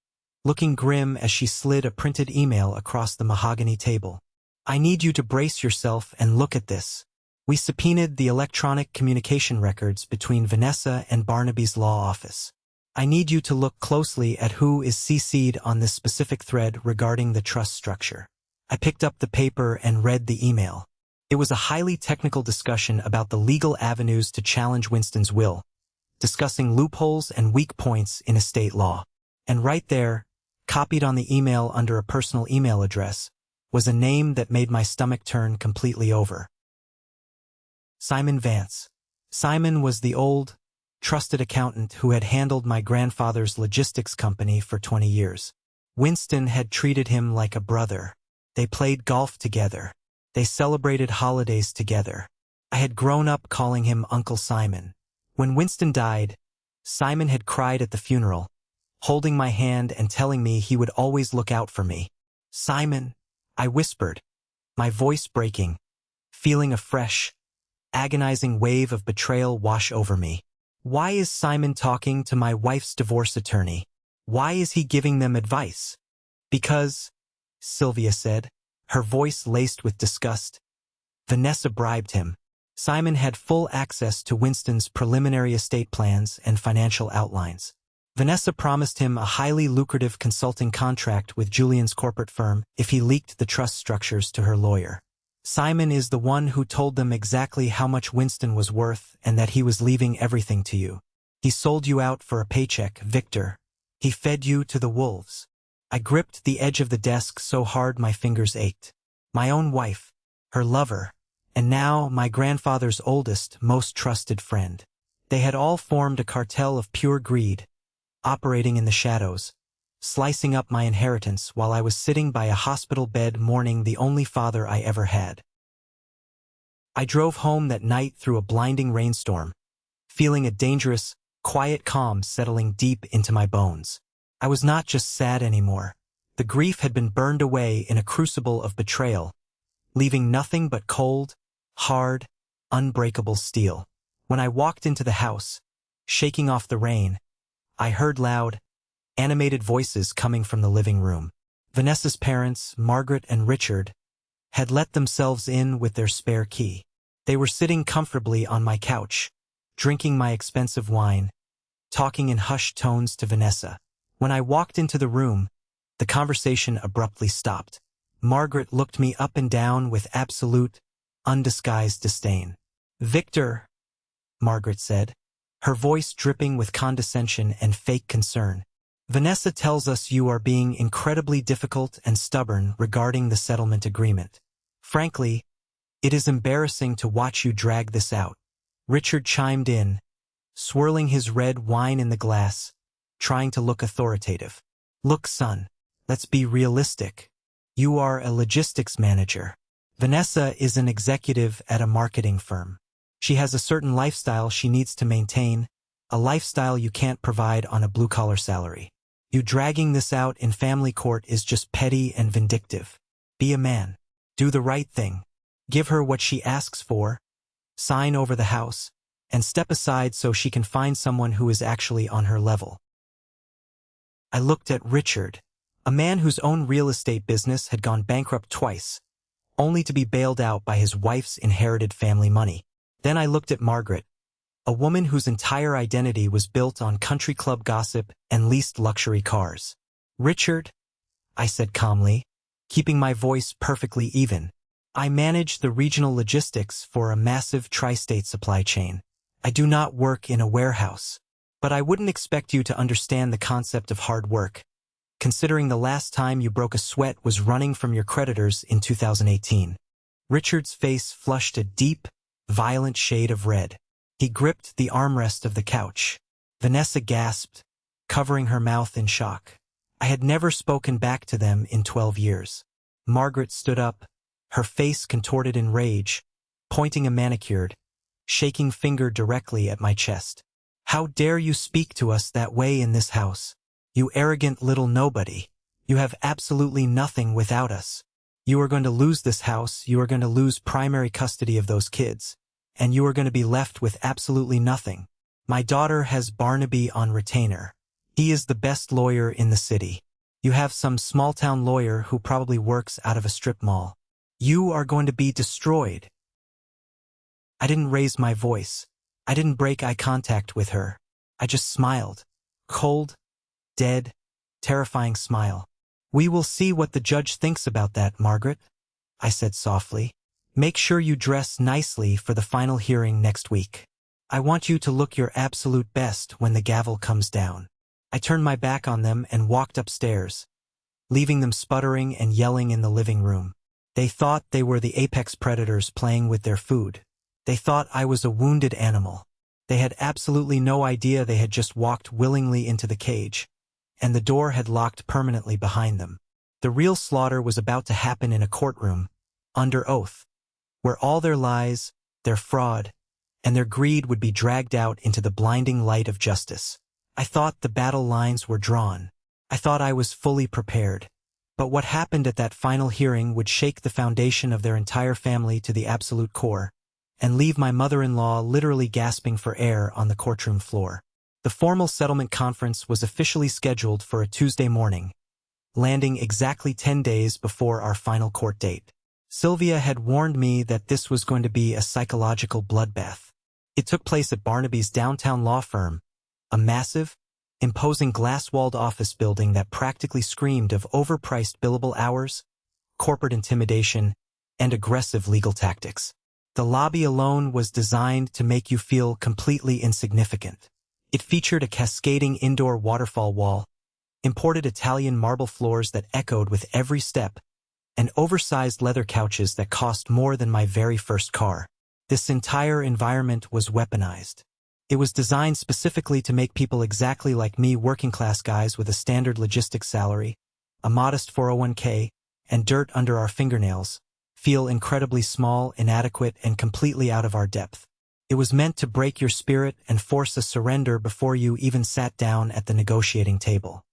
looking grim as she slid a printed email across the mahogany table. "I need you to brace yourself and look at this. We subpoenaed the electronic communication records between Vanessa and Barnaby's law office. I need you to look closely at who is CC'd on this specific thread regarding the trust structure." I picked up the paper and read the email. It was a highly technical discussion about the legal avenues to challenge Winston's will, discussing loopholes and weak points in estate law. And right there, copied on the email under a personal email address, was a name that made my stomach turn completely over. Simon Vance. Simon was the old, trusted accountant who had handled my grandfather's logistics company for 20 years. Winston had treated him like a brother. They played golf together. They celebrated holidays together. I had grown up calling him Uncle Simon. When Winston died, Simon had cried at the funeral, holding my hand and telling me he would always look out for me. "Simon," I whispered, my voice breaking, feeling a fresh, agonizing wave of betrayal wash over me. Why is Simon talking to my wife's divorce attorney? Why is he giving them advice? "Because," Sylvia said, her voice laced with disgust, "Vanessa bribed him." Simon had full access to Winston's preliminary estate plans and financial outlines. Vanessa promised him a highly lucrative consulting contract with Julian's corporate firm if he leaked the trust structures to her lawyer. "Simon is the one who told them exactly how much Winston was worth and that he was leaving everything to you. He sold you out for a paycheck, Victor. He fed you to the wolves." I gripped the edge of the desk so hard my fingers ached. My own wife, her lover, and now my grandfather's oldest, most trusted friend. They had all formed a cartel of pure greed, operating in the shadows, slicing up my inheritance while I was sitting by a hospital bed mourning the only father I ever had. I drove home that night through a blinding rainstorm, feeling a dangerous, quiet calm settling deep into my bones. I was not just sad anymore. The grief had been burned away in a crucible of betrayal, leaving nothing but cold, hard, unbreakable steel. When I walked into the house, shaking off the rain, I heard loud, animated voices coming from the living room. Vanessa's parents, Margaret and Richard, had let themselves in with their spare key. They were sitting comfortably on my couch, drinking my expensive wine, talking in hushed tones to Vanessa. When I walked into the room, the conversation abruptly stopped. Margaret looked me up and down with absolute, undisguised disdain. "Victor," Margaret said, her voice dripping with condescension and fake concern. "Vanessa tells us you are being incredibly difficult and stubborn regarding the settlement agreement. Frankly, it is embarrassing to watch you drag this out." Richard chimed in, swirling his red wine in the glass, trying to look authoritative. "Look, son, let's be realistic. You are a logistics manager. Vanessa is an executive at a marketing firm. She has a certain lifestyle she needs to maintain, a lifestyle you can't provide on a blue-collar salary. You dragging this out in family court is just petty and vindictive. Be a man. Do the right thing. Give her what she asks for, sign over the house, and step aside so she can find someone who is actually on her level." I looked at Richard, A man whose own real estate business had gone bankrupt twice, only to be bailed out by his wife's inherited family money. Then I looked at Margaret, a woman whose entire identity was built on country club gossip and leased luxury cars. "Richard," I said calmly, keeping my voice perfectly even, "I manage the regional logistics for a massive tri-state supply chain. I do not work in a warehouse. But I wouldn't expect you to understand the concept of hard work, considering the last time you broke a sweat was running from your creditors in 2018. Richard's face flushed a deep, violent shade of red. He gripped the armrest of the couch. Vanessa gasped, covering her mouth in shock. I had never spoken back to them in 12 years. Margaret stood up, her face contorted in rage, pointing a manicured, shaking finger directly at my chest. "How dare you speak to us that way in this house? You arrogant little nobody. You have absolutely nothing without us. You are going to lose this house, you are going to lose primary custody of those kids, and you are going to be left with absolutely nothing. My daughter has Barnaby on retainer. He is the best lawyer in the city. You have some small-town lawyer who probably works out of a strip mall. You are going to be destroyed." I didn't raise my voice. I didn't break eye contact with her. I just smiled. Cold, dead, terrifying smile. "We will see what the judge thinks about that, Margaret," I said softly. "Make sure you dress nicely for the final hearing next week. I want you to look your absolute best when the gavel comes down." I turned my back on them and walked upstairs, leaving them sputtering and yelling in the living room. They thought they were the apex predators playing with their food. They thought I was a wounded animal. They had absolutely no idea they had just walked willingly into the cage, and the door had locked permanently behind them. The real slaughter was about to happen in a courtroom, under oath, where all their lies, their fraud, and their greed would be dragged out into the blinding light of justice. I thought the battle lines were drawn. I thought I was fully prepared. But what happened at that final hearing would shake the foundation of their entire family to the absolute core, and leave my mother-in-law literally gasping for air on the courtroom floor. The formal settlement conference was officially scheduled for a Tuesday morning, landing exactly 10 days before our final court date. Sylvia had warned me that this was going to be a psychological bloodbath. It took place at Barnaby's downtown law firm, a massive, imposing glass-walled office building that practically screamed of overpriced billable hours, corporate intimidation, and aggressive legal tactics. The lobby alone was designed to make you feel completely insignificant. It featured a cascading indoor waterfall wall, imported Italian marble floors that echoed with every step, and oversized leather couches that cost more than my very first car. This entire environment was weaponized. It was designed specifically to make people exactly like me, working-class guys with a standard logistics salary, a modest 401k, and dirt under our fingernails, feel incredibly small, inadequate, and completely out of our depth. It was meant to break your spirit and force a surrender before you even sat down at the negotiating table.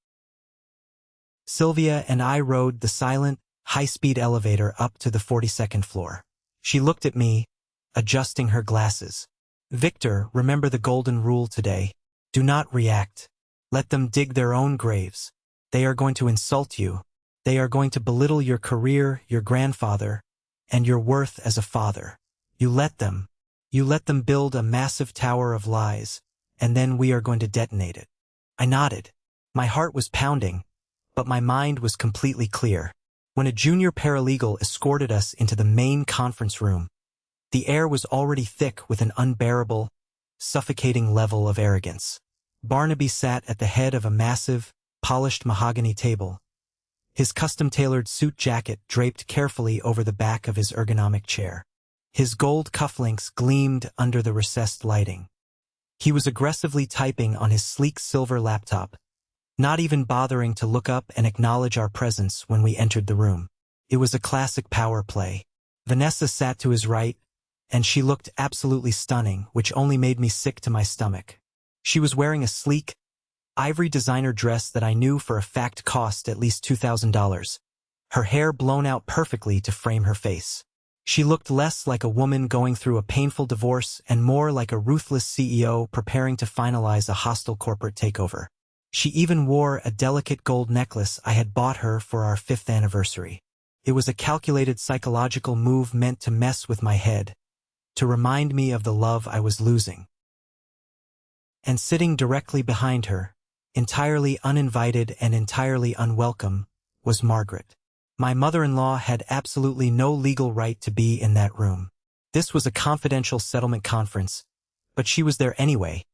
Sylvia and I rode the silent, high-speed elevator up to the 42nd floor. She looked at me, adjusting her glasses. "Victor, remember the golden rule today. Do not react. Let them dig their own graves. They are going to insult you. They are going to belittle your career, your grandfather, and your worth as a father. You let them. You let them build a massive tower of lies, and then we are going to detonate it." I nodded. My heart was pounding, but my mind was completely clear. When a junior paralegal escorted us into the main conference room, the air was already thick with an unbearable, suffocating level of arrogance. Barnaby sat at the head of a massive, polished mahogany table, his custom-tailored suit jacket draped carefully over the back of his ergonomic chair. His gold cufflinks gleamed under the recessed lighting. He was aggressively typing on his sleek silver laptop, not even bothering to look up and acknowledge our presence when we entered the room. It was a classic power play. Vanessa sat to his right, and she looked absolutely stunning, which only made me sick to my stomach. She was wearing a sleek, ivory designer dress that I knew for a fact cost at least $2,000, her hair blown out perfectly to frame her face. She looked less like a woman going through a painful divorce and more like a ruthless CEO preparing to finalize a hostile corporate takeover. She even wore a delicate gold necklace I had bought her for our 5th anniversary. It was a calculated psychological move meant to mess with my head, to remind me of the love I was losing. And sitting directly behind her, entirely uninvited and entirely unwelcome, was Margaret. My mother-in-law had absolutely no legal right to be in that room. This was a confidential settlement conference, but she was there anyway,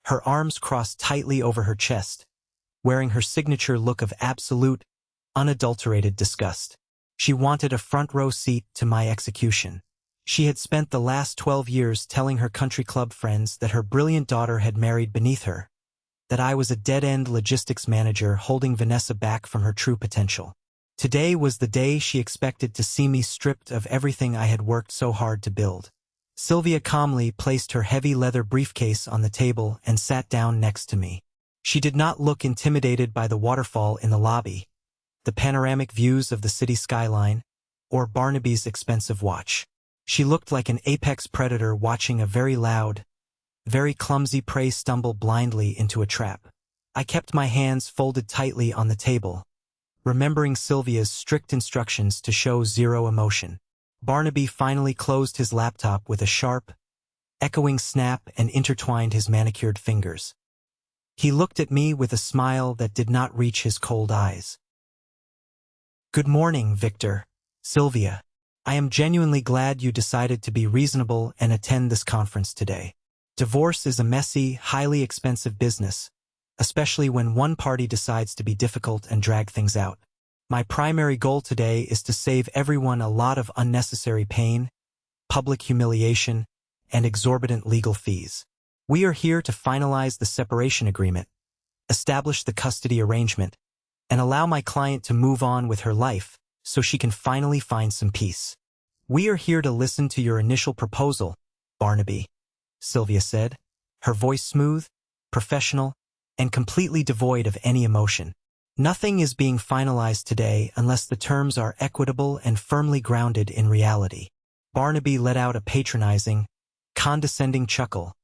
her arms crossed tightly over her chest, wearing her signature look of absolute, unadulterated disgust. She wanted a front-row seat to my execution. She had spent the last 12 years telling her country club friends that her brilliant daughter had married beneath her, that I was a dead-end logistics manager holding Vanessa back from her true potential. Today was the day she expected to see me stripped of everything I had worked so hard to build. Sylvia calmly placed her heavy leather briefcase on the table and sat down next to me. She did not look intimidated by the waterfall in the lobby, the panoramic views of the city skyline, or Barnaby's expensive watch. She looked like an apex predator watching a very loud, very clumsy prey stumble blindly into a trap. I kept my hands folded tightly on the table, remembering Sylvia's strict instructions to show zero emotion. Barnaby finally closed his laptop with a sharp, echoing snap and intertwined his manicured fingers. He looked at me with a smile that did not reach his cold eyes. "Good morning, Victor." "Sylvia, I am genuinely glad you decided to be reasonable and attend this conference today. Divorce is a messy, highly expensive business, especially when one party decides to be difficult and drag things out. My primary goal today is to save everyone a lot of unnecessary pain, public humiliation, and exorbitant legal fees. We are here to finalize the separation agreement, establish the custody arrangement, and allow my client to move on with her life so she can finally find some peace. We are here to listen to your initial proposal, Barnaby," Sylvia said, her voice smooth, professional, and completely devoid of any emotion. "Nothing is being finalized today unless the terms are equitable and firmly grounded in reality." Barnaby let out a patronizing, condescending chuckle,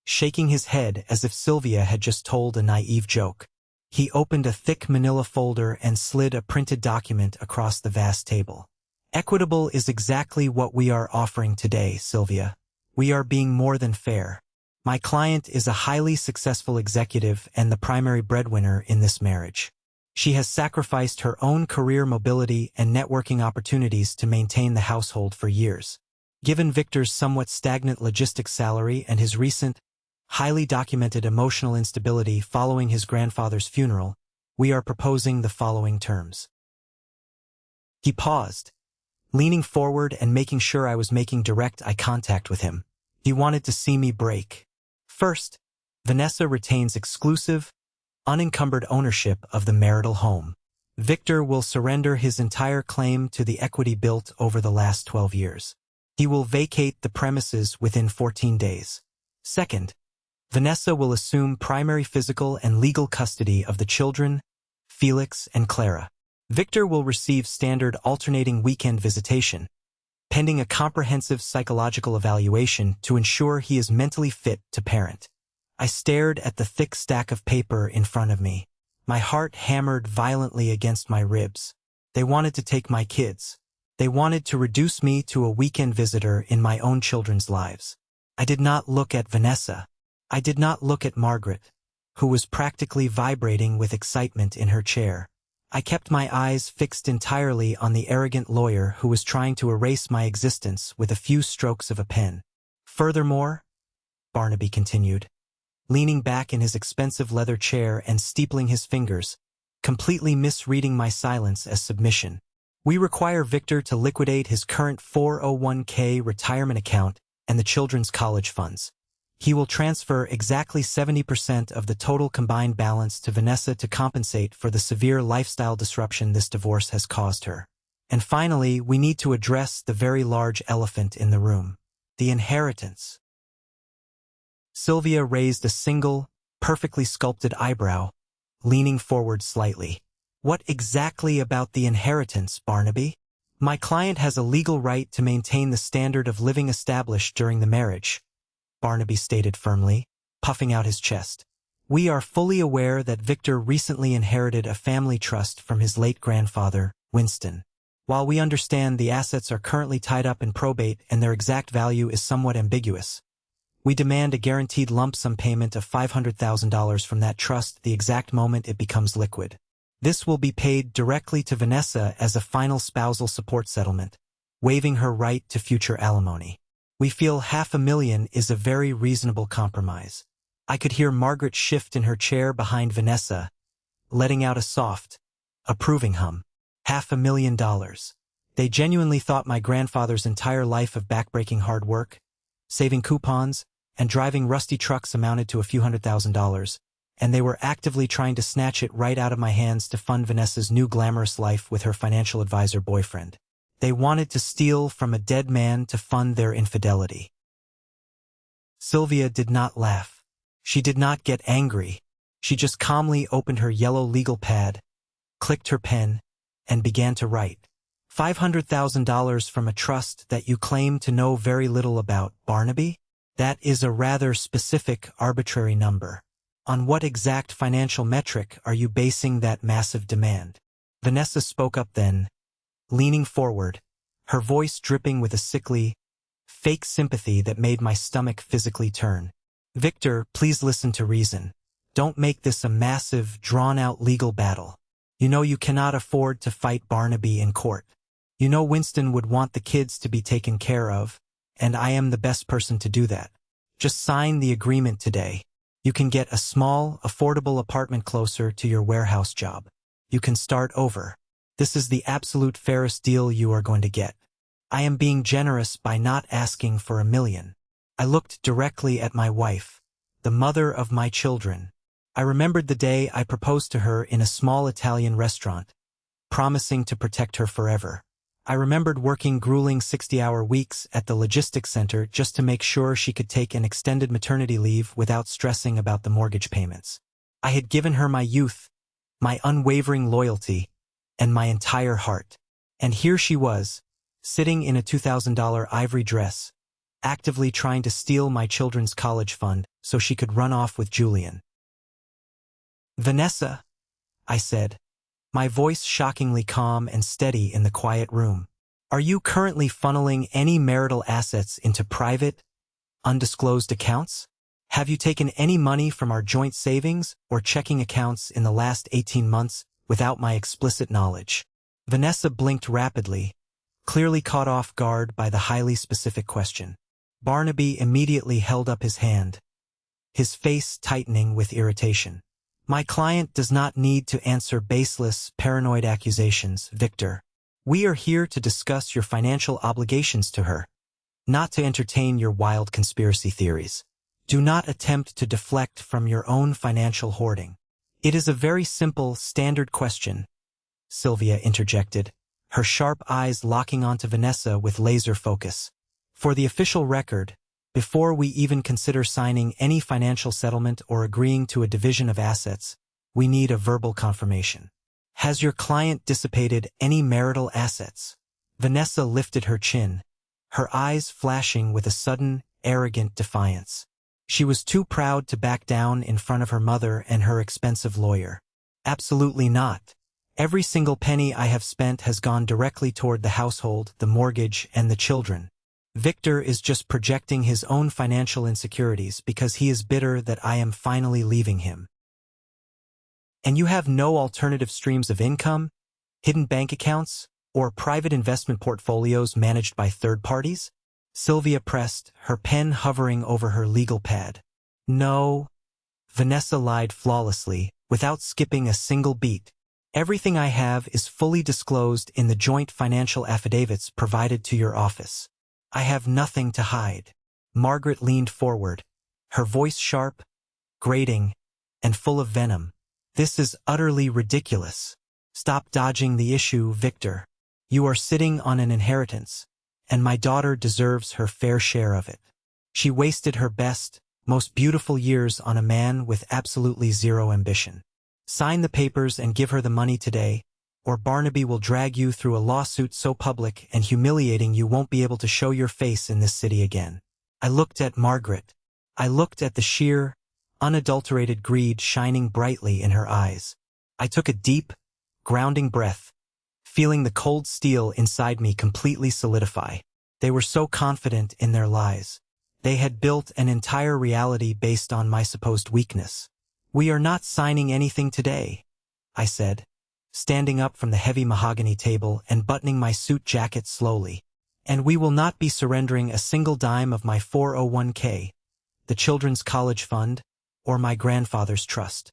shaking his head as if Sylvia had just told a naive joke. He opened a thick manila folder and slid a printed document across the vast table. "Equitable is exactly what we are offering today, Sylvia. We are being more than fair. My client is a highly successful executive and the primary breadwinner in this marriage. She has sacrificed her own career mobility and networking opportunities to maintain the household for years. Given Victor's somewhat stagnant logistics salary and his recent, highly documented emotional instability following his grandfather's funeral, we are proposing the following terms." He paused, leaning forward and making sure I was making direct eye contact with him. He wanted to see me break. First, Vanessa retains exclusive, unencumbered ownership of the marital home. Victor will surrender his entire claim to the equity built over the last 12 years. He will vacate the premises within 14 days. Second, Vanessa will assume primary physical and legal custody of the children, Felix and Clara. Victor will receive standard alternating weekend visitation, pending a comprehensive psychological evaluation to ensure he is mentally fit to parent. I stared at the thick stack of paper in front of me. My heart hammered violently against my ribs. They wanted to take my kids. They wanted to reduce me to a weekend visitor in my own children's lives. I did not look at Vanessa. I did not look at Margaret, who was practically vibrating with excitement in her chair. I kept my eyes fixed entirely on the arrogant lawyer who was trying to erase my existence with a few strokes of a pen. "Furthermore," Barnaby continued, leaning back in his expensive leather chair and steepling his fingers, completely misreading my silence as submission, "we require Victor to liquidate his current 401k retirement account and the children's college funds. He will transfer exactly 70% of the total combined balance to Vanessa to compensate for the severe lifestyle disruption this divorce has caused her. And finally, we need to address the very large elephant in the room, the inheritance." Sylvia raised a single, perfectly sculpted eyebrow, leaning forward slightly. "What exactly about the inheritance, Barnaby?" "My client has a legal right to maintain the standard of living established during the marriage," Barnaby stated firmly, puffing out his chest. We are fully aware that Victor recently inherited a family trust from his late grandfather, Winston. While we understand the assets are currently tied up in probate and their exact value is somewhat ambiguous, we demand a guaranteed lump sum payment of $500,000 from that trust the exact moment it becomes liquid. This will be paid directly to Vanessa as a final spousal support settlement, waiving her right to future alimony. We feel $500,000 is a very reasonable compromise. I could hear Margaret shift in her chair behind Vanessa, letting out a soft, approving hum. $500,000. They genuinely thought my grandfather's entire life of backbreaking hard work, saving coupons, and driving rusty trucks amounted to a few $100,000, and they were actively trying to snatch it right out of my hands to fund Vanessa's new glamorous life with her financial advisor boyfriend. They wanted to steal from a dead man to fund their infidelity. Sylvia did not laugh. She did not get angry. She just calmly opened her yellow legal pad, clicked her pen, and began to write. $500,000 from a trust that you claim to know very little about, Barnaby? That is a rather specific, arbitrary number. On what exact financial metric are you basing that massive demand? Vanessa spoke up then, leaning forward, her voice dripping with a sickly, fake sympathy that made my stomach physically turn. Victor, please listen to reason. Don't make this a massive, drawn-out legal battle. You know you cannot afford to fight Barnaby in court. You know Winston would want the kids to be taken care of, and I am the best person to do that. Just sign the agreement today. You can get a small, affordable apartment closer to your warehouse job. You can start over. This is the absolute fairest deal you are going to get. I am being generous by not asking for $1 million. I looked directly at my wife, the mother of my children. I remembered the day I proposed to her in a small Italian restaurant, promising to protect her forever. I remembered working grueling 60-hour weeks at the logistics center just to make sure she could take an extended maternity leave without stressing about the mortgage payments. I had given her my youth, my unwavering loyalty, and my entire heart. And here she was, sitting in a $2,000 ivory dress, actively trying to steal my children's college fund so she could run off with Julian. Vanessa, I said, my voice shockingly calm and steady in the quiet room. Are you currently funneling any marital assets into private, undisclosed accounts? Have you taken any money from our joint savings or checking accounts in the last 18 months without my explicit knowledge? Vanessa blinked rapidly, clearly caught off guard by the highly specific question. Barnaby immediately held up his hand, his face tightening with irritation. My client does not need to answer baseless, paranoid accusations, Victor. We are here to discuss your financial obligations to her, not to entertain your wild conspiracy theories. Do not attempt to deflect from your own financial hoarding. It is a very simple, standard question, Sylvia interjected, her sharp eyes locking onto Vanessa with laser focus. For the official record, before we even consider signing any financial settlement or agreeing to a division of assets, we need a verbal confirmation. Has your client dissipated any marital assets? Vanessa lifted her chin, her eyes flashing with a sudden, arrogant defiance. She was too proud to back down in front of her mother and her expensive lawyer. Absolutely not. Every single penny I have spent has gone directly toward the household, the mortgage, and the children. Victor is just projecting his own financial insecurities because he is bitter that I am finally leaving him. And you have no alternative streams of income, hidden bank accounts, or private investment portfolios managed by third parties? Sylvia pressed, her pen hovering over her legal pad. No. Vanessa lied flawlessly, without skipping a single beat. Everything I have is fully disclosed in the joint financial affidavits provided to your office. I have nothing to hide. Margaret leaned forward, her voice sharp, grating, and full of venom. This is utterly ridiculous. Stop dodging the issue, Victor. You are sitting on an inheritance, and my daughter deserves her fair share of it. She wasted her best, most beautiful years on a man with absolutely zero ambition. Sign the papers and give her the money today, or Barnaby will drag you through a lawsuit so public and humiliating you won't be able to show your face in this city again. I looked at Margaret. I looked at the sheer, unadulterated greed shining brightly in her eyes. I took a deep, grounding breath, feeling the cold steel inside me completely solidify. They were so confident in their lies. They had built an entire reality based on my supposed weakness. "We are not signing anything today," I said, standing up from the heavy mahogany table and buttoning my suit jacket slowly. "And we will not be surrendering a single dime of my 401k, the children's college fund, or my grandfather's trust."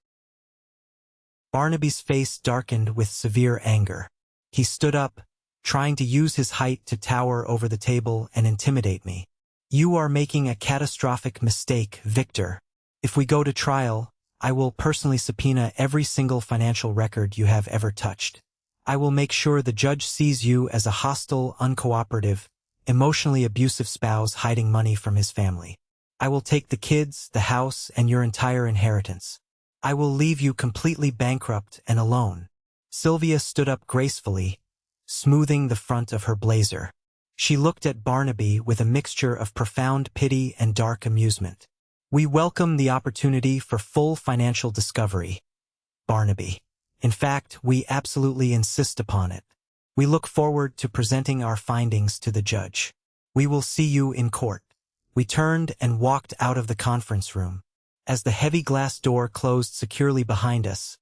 Barnaby's face darkened with severe anger. He stood up, trying to use his height to tower over the table and intimidate me. "You are making a catastrophic mistake, Victor. If we go to trial, I will personally subpoena every single financial record you have ever touched. I will make sure the judge sees you as a hostile, uncooperative, emotionally abusive spouse hiding money from his family. I will take the kids, the house, and your entire inheritance. I will leave you completely bankrupt and alone." Sylvia stood up gracefully, smoothing the front of her blazer. She looked at Barnaby with a mixture of profound pity and dark amusement. "We welcome the opportunity for full financial discovery, Barnaby. In fact, we absolutely insist upon it. We look forward to presenting our findings to the judge. We will see you in court." We turned and walked out of the conference room. As the heavy glass door closed securely behind us,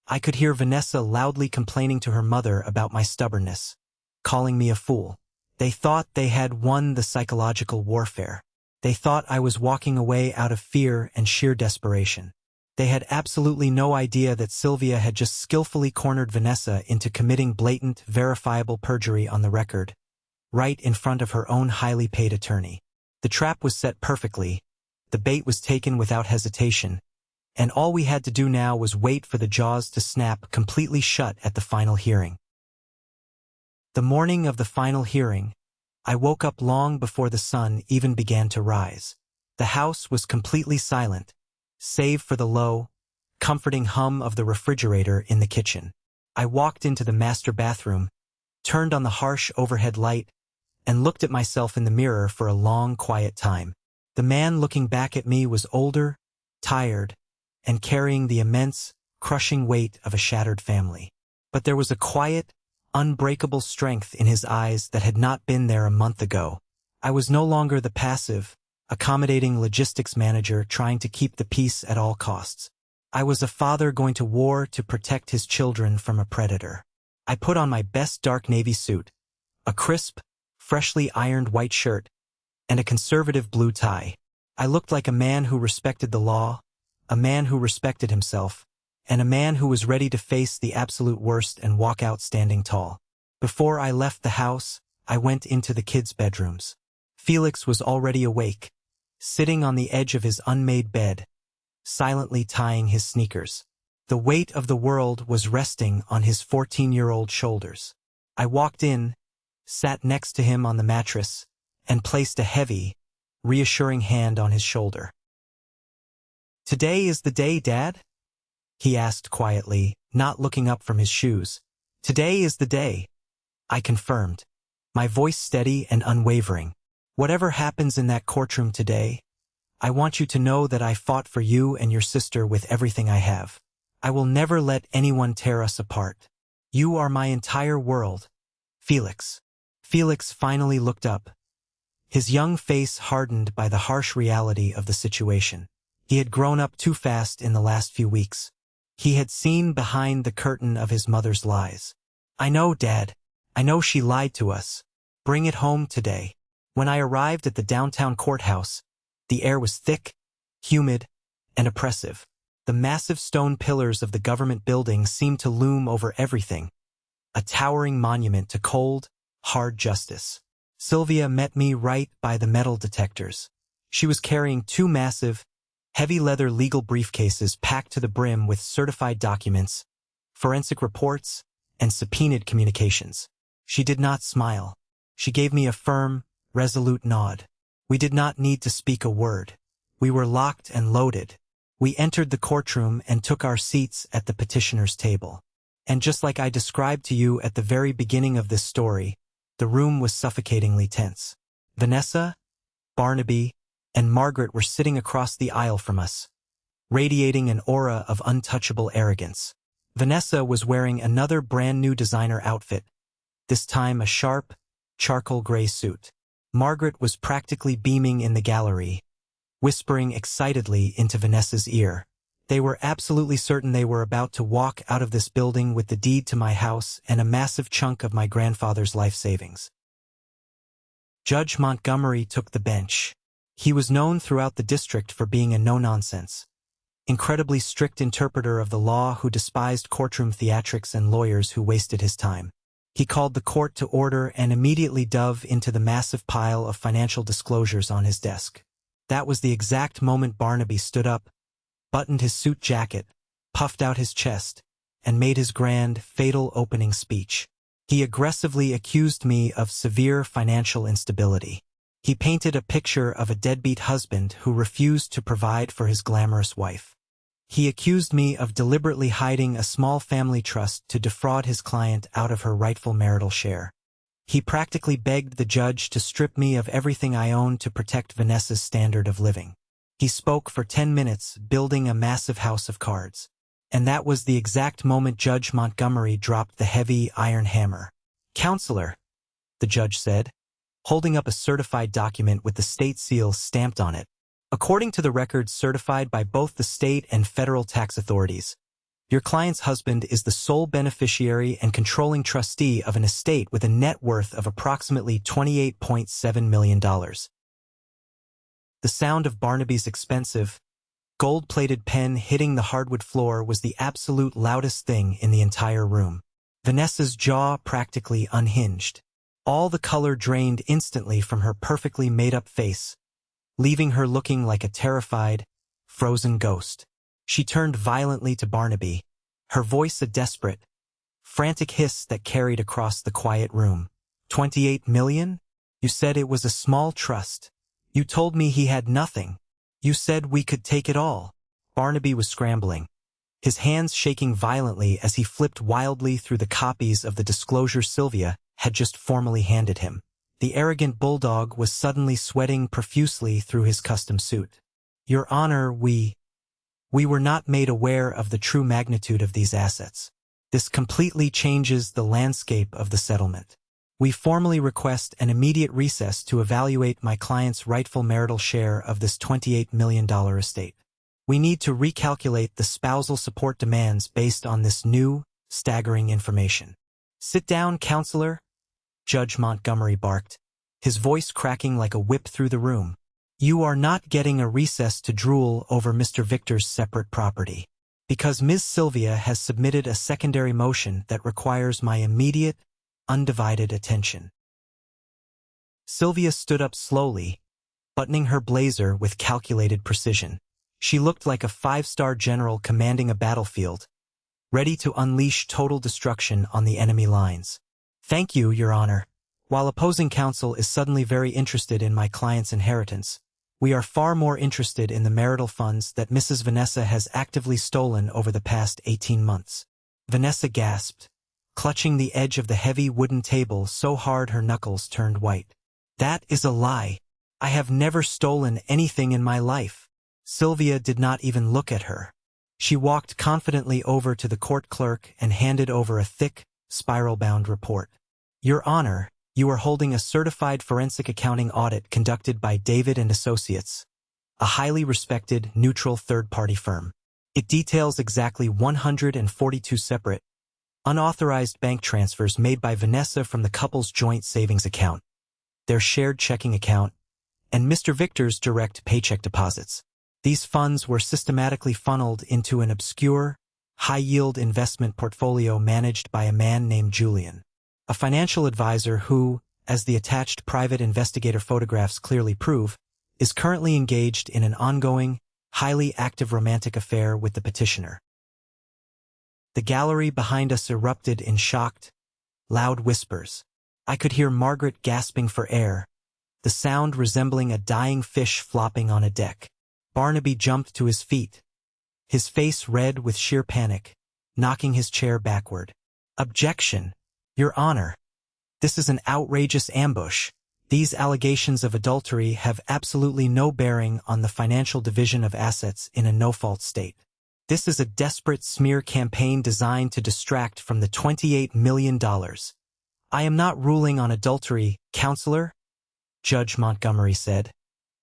I could hear Vanessa loudly complaining to her mother about my stubbornness, calling me a fool. They thought they had won the psychological warfare. They thought I was walking away out of fear and sheer desperation. They had absolutely no idea that Sylvia had just skillfully cornered Vanessa into committing blatant, verifiable perjury on the record, right in front of her own highly paid attorney. The trap was set perfectly, the bait was taken without hesitation, and all we had to do now was wait for the jaws to snap completely shut at the final hearing. The morning of the final hearing, I woke up long before the sun even began to rise. The house was completely silent, save for the low, comforting hum of the refrigerator in the kitchen. I walked into the master bathroom, turned on the harsh overhead light, and looked at myself in the mirror for a long, quiet time. The man looking back at me was older, tired, and carrying the immense, crushing weight of a shattered family. But there was a quiet, unbreakable strength in his eyes that had not been there a month ago. I was no longer the passive, accommodating logistics manager trying to keep the peace at all costs. I was a father going to war to protect his children from a predator. I put on my best dark navy suit, a crisp, freshly ironed white shirt, and a conservative blue tie. I looked like a man who respected the law, a man who respected himself, and a man who was ready to face the absolute worst and walk out standing tall. Before I left the house, I went into the kids' bedrooms. Felix was already awake, sitting on the edge of his unmade bed, silently tying his sneakers. The weight of the world was resting on his 14-year-old shoulders. I walked in, sat next to him on the mattress, and placed a heavy, reassuring hand on his shoulder. "Today is the day, Dad?" he asked quietly, not looking up from his shoes. "Today is the day," I confirmed, my voice steady and unwavering. "Whatever happens in that courtroom today, I want you to know that I fought for you and your sister with everything I have. I will never let anyone tear us apart. You are my entire world, Felix." Felix finally looked up, his young face hardened by the harsh reality of the situation. He had grown up too fast in the last few weeks. He had seen behind the curtain of his mother's lies. "I know, Dad. I know she lied to us. Bring it home today." When I arrived at the downtown courthouse, the air was thick, humid, and oppressive. The massive stone pillars of the government building seemed to loom over everything, a towering monument to cold, hard justice. Sylvia met me right by the metal detectors. She was carrying two massive, heavy leather legal briefcases packed to the brim with certified documents, forensic reports, and subpoenaed communications. She did not smile. She gave me a firm, resolute nod. We did not need to speak a word. We were locked and loaded. We entered the courtroom and took our seats at the petitioner's table. And just like I described to you at the very beginning of this story, the room was suffocatingly tense. Vanessa, Barnaby, and Margaret were sitting across the aisle from us, radiating an aura of untouchable arrogance. Vanessa was wearing another brand-new designer outfit, this time a sharp, charcoal gray suit. Margaret was practically beaming in the gallery, whispering excitedly into Vanessa's ear. They were absolutely certain they were about to walk out of this building with the deed to my house and a massive chunk of my grandfather's life savings. Judge Montgomery took the bench. He was known throughout the district for being a no-nonsense, incredibly strict interpreter of the law who despised courtroom theatrics and lawyers who wasted his time. He called the court to order and immediately dove into the massive pile of financial disclosures on his desk. That was the exact moment Barnaby stood up, buttoned his suit jacket, puffed out his chest, and made his grand, fatal opening speech. He aggressively accused me of severe financial instability. He painted a picture of a deadbeat husband who refused to provide for his glamorous wife. He accused me of deliberately hiding a small family trust to defraud his client out of her rightful marital share. He practically begged the judge to strip me of everything I owned to protect Vanessa's standard of living. He spoke for 10 minutes, building a massive house of cards. And that was the exact moment Judge Montgomery dropped the heavy iron hammer. "Counselor," the judge said, holding up a certified document with the state seal stamped on it. "According to the records certified by both the state and federal tax authorities, your client's husband is the sole beneficiary and controlling trustee of an estate with a net worth of approximately $28.7 million. The sound of Barnaby's expensive, gold-plated pen hitting the hardwood floor was the absolute loudest thing in the entire room. Vanessa's jaw practically unhinged. All the color drained instantly from her perfectly made-up face, leaving her looking like a terrified, frozen ghost. She turned violently to Barnaby, her voice a desperate, frantic hiss that carried across the quiet room. "$28 million? You said it was a small trust. You told me he had nothing. You said we could take it all." Barnaby was scrambling, his hands shaking violently as he flipped wildly through the copies of the disclosure Sylvia had just formally handed him. The arrogant bulldog was suddenly sweating profusely through his custom suit. "Your Honor, we were not made aware of the true magnitude of these assets. This completely changes the landscape of the settlement. We formally request an immediate recess to evaluate my client's rightful marital share of this $28 million estate. We need to recalculate the spousal support demands based on this new, staggering information." "Sit down, counselor," Judge Montgomery barked, his voice cracking like a whip through the room. "You are not getting a recess to drool over Mr. Victor's separate property, because Ms. Sylvia has submitted a secondary motion that requires my immediate, undivided attention." Sylvia stood up slowly, buttoning her blazer with calculated precision. She looked like a five-star general commanding a battlefield, ready to unleash total destruction on the enemy lines. "Thank you, Your Honor. While opposing counsel is suddenly very interested in my client's inheritance, we are far more interested in the marital funds that Mrs. Vanessa has actively stolen over the past 18 months. Vanessa gasped, clutching the edge of the heavy wooden table so hard her knuckles turned white. "That is a lie. I have never stolen anything in my life." Sylvia did not even look at her. She walked confidently over to the court clerk and handed over a thick, spiral-bound report. "Your Honor, you are holding a certified forensic accounting audit conducted by David and Associates, a highly respected, neutral third-party firm. It details exactly 142 separate, unauthorized bank transfers made by Vanessa from the couple's joint savings account, their shared checking account, and Mr. Victor's direct paycheck deposits. These funds were systematically funneled into an obscure, high-yield investment portfolio managed by a man named Julian, a financial advisor who, as the attached private investigator photographs clearly prove, is currently engaged in an ongoing, highly active romantic affair with the petitioner." The gallery behind us erupted in shocked, loud whispers. I could hear Margaret gasping for air, the sound resembling a dying fish flopping on a deck. Barnaby jumped to his feet, his face red with sheer panic, knocking his chair backward. "Objection, Your Honor. This is an outrageous ambush. These allegations of adultery have absolutely no bearing on the financial division of assets in a no-fault state. This is a desperate smear campaign designed to distract from the $28 million. I am not ruling on adultery, counselor, Judge Montgomery said,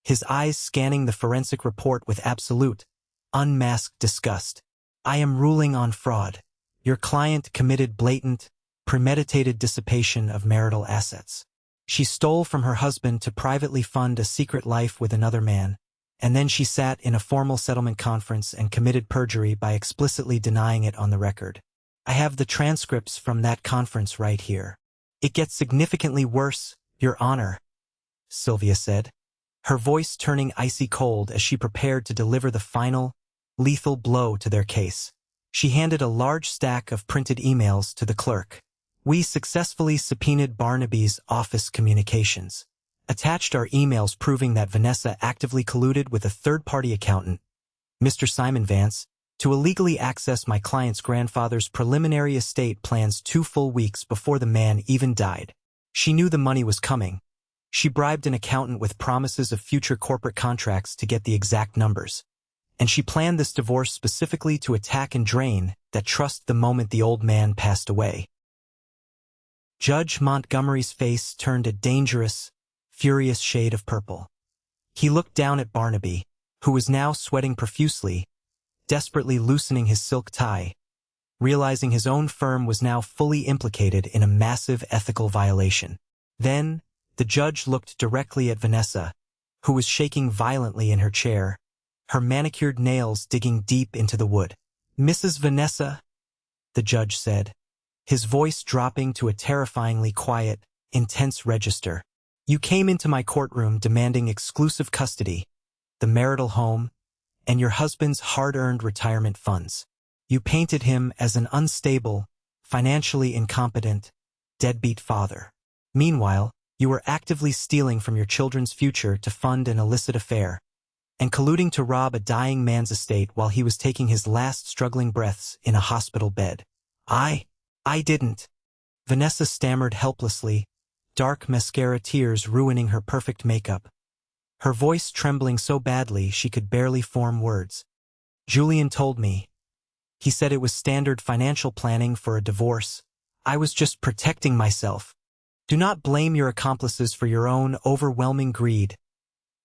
his eyes scanning the forensic report with absolute, unmasked disgust. I am ruling on fraud. Your client committed blatant, premeditated dissipation of marital assets. She stole from her husband to privately fund a secret life with another man, and then she sat in a formal settlement conference and committed perjury by explicitly denying it on the record. I have the transcripts from that conference right here. It gets significantly worse, Your Honor, Sylvia said, her voice turning icy cold as she prepared to deliver the final, lethal blow to their case. She handed a large stack of printed emails to the clerk. We successfully subpoenaed Barnaby's office communications. Attached are emails proving that Vanessa actively colluded with a third-party accountant, Mr. Simon Vance, to illegally access my client's grandfather's preliminary estate plans 2 full weeks before the man even died. She knew the money was coming. She bribed an accountant with promises of future corporate contracts to get the exact numbers. And she planned this divorce specifically to attack and drain that trust the moment the old man passed away. Judge Montgomery's face turned a dangerous, furious shade of purple. He looked down at Barnaby, who was now sweating profusely, desperately loosening his silk tie, realizing his own firm was now fully implicated in a massive ethical violation. Then, the judge looked directly at Vanessa, who was shaking violently in her chair, her manicured nails digging deep into the wood. Mrs. Vanessa, the judge said, his voice dropping to a terrifyingly quiet, intense register. You came into my courtroom demanding exclusive custody, the marital home, and your husband's hard-earned retirement funds. You painted him as an unstable, financially incompetent, deadbeat father. Meanwhile, you were actively stealing from your children's future to fund an illicit affair, and colluding to rob a dying man's estate while he was taking his last struggling breaths in a hospital bed. I didn't. Vanessa stammered helplessly, dark mascara tears ruining her perfect makeup, her voice trembling so badly she could barely form words. Julian told me. He said it was standard financial planning for a divorce. I was just protecting myself. Do not blame your accomplices for your own overwhelming greed,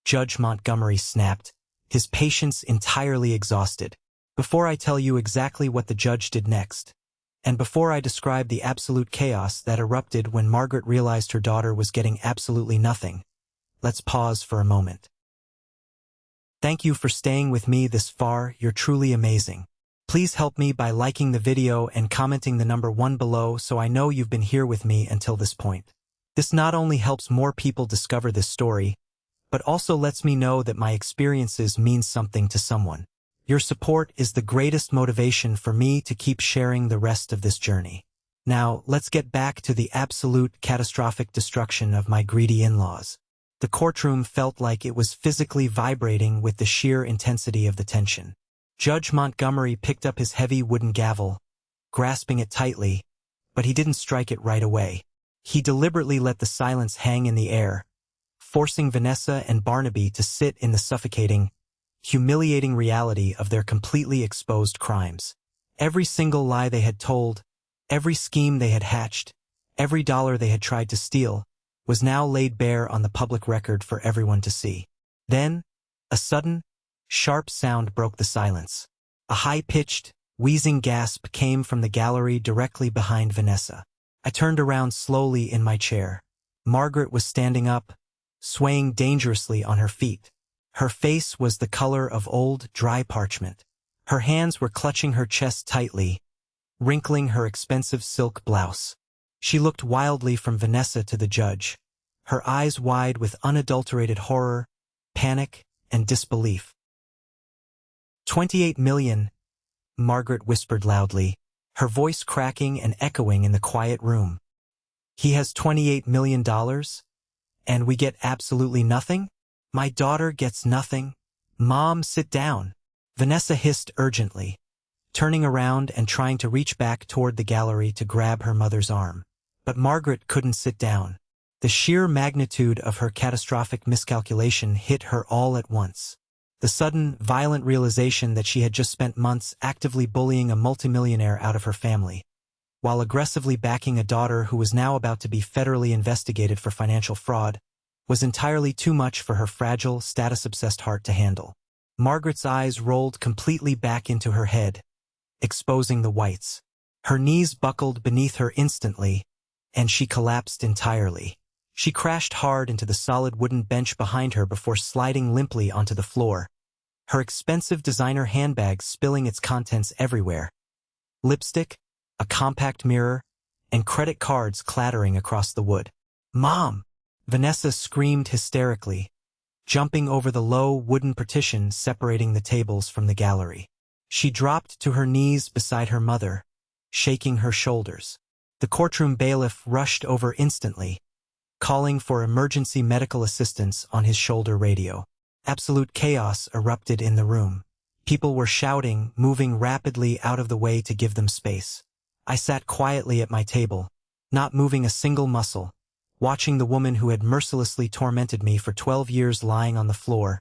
Judge Montgomery snapped, his patience entirely exhausted. Before I tell you exactly what the judge did next, and before I describe the absolute chaos that erupted when Margaret realized her daughter was getting absolutely nothing, let's pause for a moment. Thank you for staying with me this far, you're truly amazing. Please help me by liking the video and commenting the number 1 below so I know you've been here with me until this point. This not only helps more people discover this story, but also lets me know that my experiences mean something to someone. Your support is the greatest motivation for me to keep sharing the rest of this journey. Now, let's get back to the absolute catastrophic destruction of my greedy in-laws. The courtroom felt like it was physically vibrating with the sheer intensity of the tension. Judge Montgomery picked up his heavy wooden gavel, grasping it tightly, but he didn't strike it right away. He deliberately let the silence hang in the air, forcing Vanessa and Barnaby to sit in the suffocating, humiliating reality of their completely exposed crimes. Every single lie they had told, every scheme they had hatched, every dollar they had tried to steal, was now laid bare on the public record for everyone to see. Then, a sudden, sharp sound broke the silence. A high-pitched, wheezing gasp came from the gallery directly behind Vanessa. I turned around slowly in my chair. Margaret was standing up, swaying dangerously on her feet. Her face was the color of old, dry parchment. Her hands were clutching her chest tightly, wrinkling her expensive silk blouse. She looked wildly from Vanessa to the judge, her eyes wide with unadulterated horror, panic, and disbelief. 28 million, Margaret whispered loudly, her voice cracking and echoing in the quiet room. He has $28 million? And we get absolutely nothing? My daughter gets nothing? Mom, sit down. Vanessa hissed urgently, turning around and trying to reach back toward the gallery to grab her mother's arm. But Margaret couldn't sit down. The sheer magnitude of her catastrophic miscalculation hit her all at once. The sudden, violent realization that she had just spent months actively bullying a multimillionaire out of her family, while aggressively backing a daughter who was now about to be federally investigated for financial fraud, was entirely too much for her fragile, status-obsessed heart to handle. Margaret's eyes rolled completely back into her head, exposing the whites. Her knees buckled beneath her instantly, and she collapsed entirely. She crashed hard into the solid wooden bench behind her before sliding limply onto the floor, her expensive designer handbag spilling its contents everywhere. Lipstick, a compact mirror, and credit cards clattering across the wood. "Mom!" Vanessa screamed hysterically, jumping over the low wooden partition separating the tables from the gallery. She dropped to her knees beside her mother, shaking her shoulders. The courtroom bailiff rushed over instantly, calling for emergency medical assistance on his shoulder radio. Absolute chaos erupted in the room. People were shouting, moving rapidly out of the way to give them space. I sat quietly at my table, not moving a single muscle, watching the woman who had mercilessly tormented me for 12 years lying on the floor,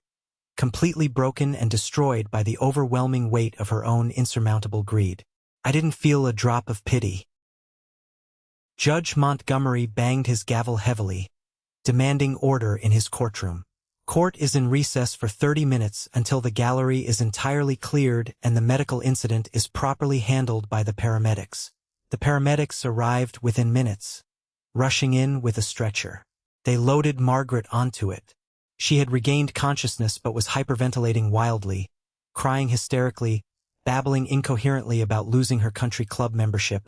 completely broken and destroyed by the overwhelming weight of her own insurmountable greed. I didn't feel a drop of pity. Judge Montgomery banged his gavel heavily, demanding order in his courtroom. Court is in recess for 30 minutes until the gallery is entirely cleared and the medical incident is properly handled by the paramedics. The paramedics arrived within minutes, rushing in with a stretcher. They loaded Margaret onto it. She had regained consciousness but was hyperventilating wildly, crying hysterically, babbling incoherently about losing her country club membership,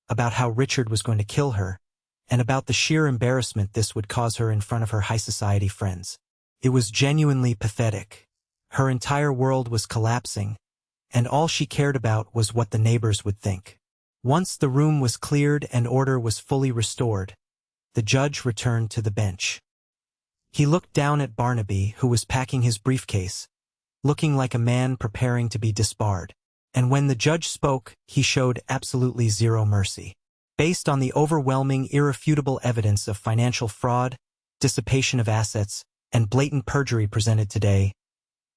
about how Richard was going to kill her, and about the sheer embarrassment this would cause her in front of her high society friends. It was genuinely pathetic. Her entire world was collapsing, and all she cared about was what the neighbors would think. Once the room was cleared and order was fully restored, the judge returned to the bench. He looked down at Barnaby, who was packing his briefcase, looking like a man preparing to be disbarred. And when the judge spoke, he showed absolutely zero mercy. Based on the overwhelming, irrefutable evidence of financial fraud, dissipation of assets, and blatant perjury presented today,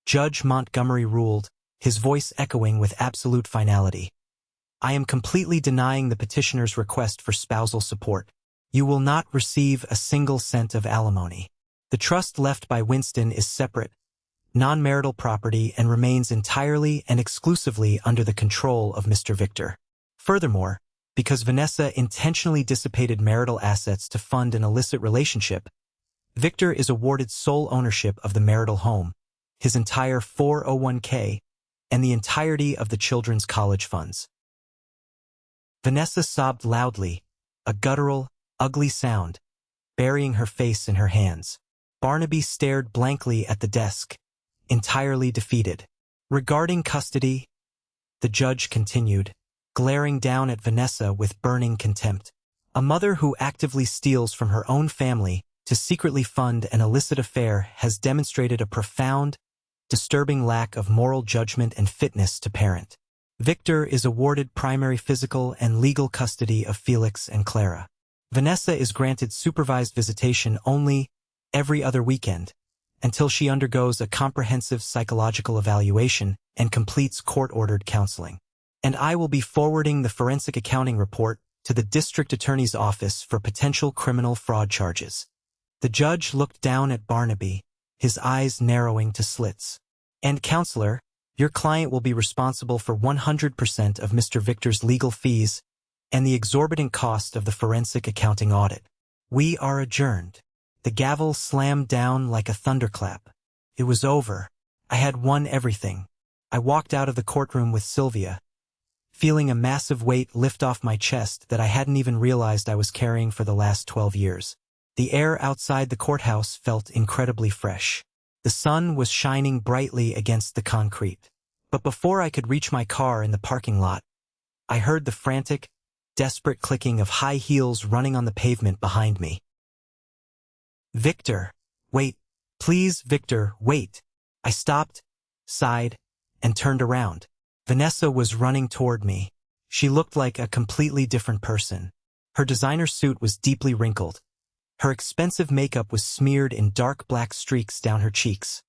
Judge Montgomery ruled, his voice echoing with absolute finality. "I am completely denying the petitioner's request for spousal support. You will not receive a single cent of alimony. The trust left by Winston is separate, non-marital property and remains entirely and exclusively under the control of Mr. Victor. Furthermore, because Vanessa intentionally dissipated marital assets to fund an illicit relationship, Victor is awarded sole ownership of the marital home, his entire 401k, and the entirety of the children's college funds." Vanessa sobbed loudly, a guttural, ugly sound, burying her face in her hands. Barnaby stared blankly at the desk, entirely defeated. "Regarding custody," the judge continued, glaring down at Vanessa with burning contempt, "a mother who actively steals from her own family to secretly fund an illicit affair has demonstrated a profound, disturbing lack of moral judgment and fitness to parent. Victor is awarded primary physical and legal custody of Felix and Clara. Vanessa is granted supervised visitation only every other weekend, until she undergoes a comprehensive psychological evaluation and completes court-ordered counseling. And I will be forwarding the forensic accounting report to the district attorney's office for potential criminal fraud charges." The judge looked down at Barnaby, his eyes narrowing to slits. "And counselor, your client will be responsible for 100% of Mr. Victor's legal fees and the exorbitant cost of the forensic accounting audit. We are adjourned." The gavel slammed down like a thunderclap. It was over. I had won everything. I walked out of the courtroom with Sylvia, feeling a massive weight lift off my chest that I hadn't even realized I was carrying for the last 12 years. The air outside the courthouse felt incredibly fresh. The sun was shining brightly against the concrete. But before I could reach my car in the parking lot, I heard the frantic, desperate clicking of high heels running on the pavement behind me. "Victor, wait. Please, Victor, wait." I stopped, sighed, and turned around. Vanessa was running toward me. She looked like a completely different person. Her designer suit was deeply wrinkled, Her expensive makeup was smeared in dark black streaks down her cheeks,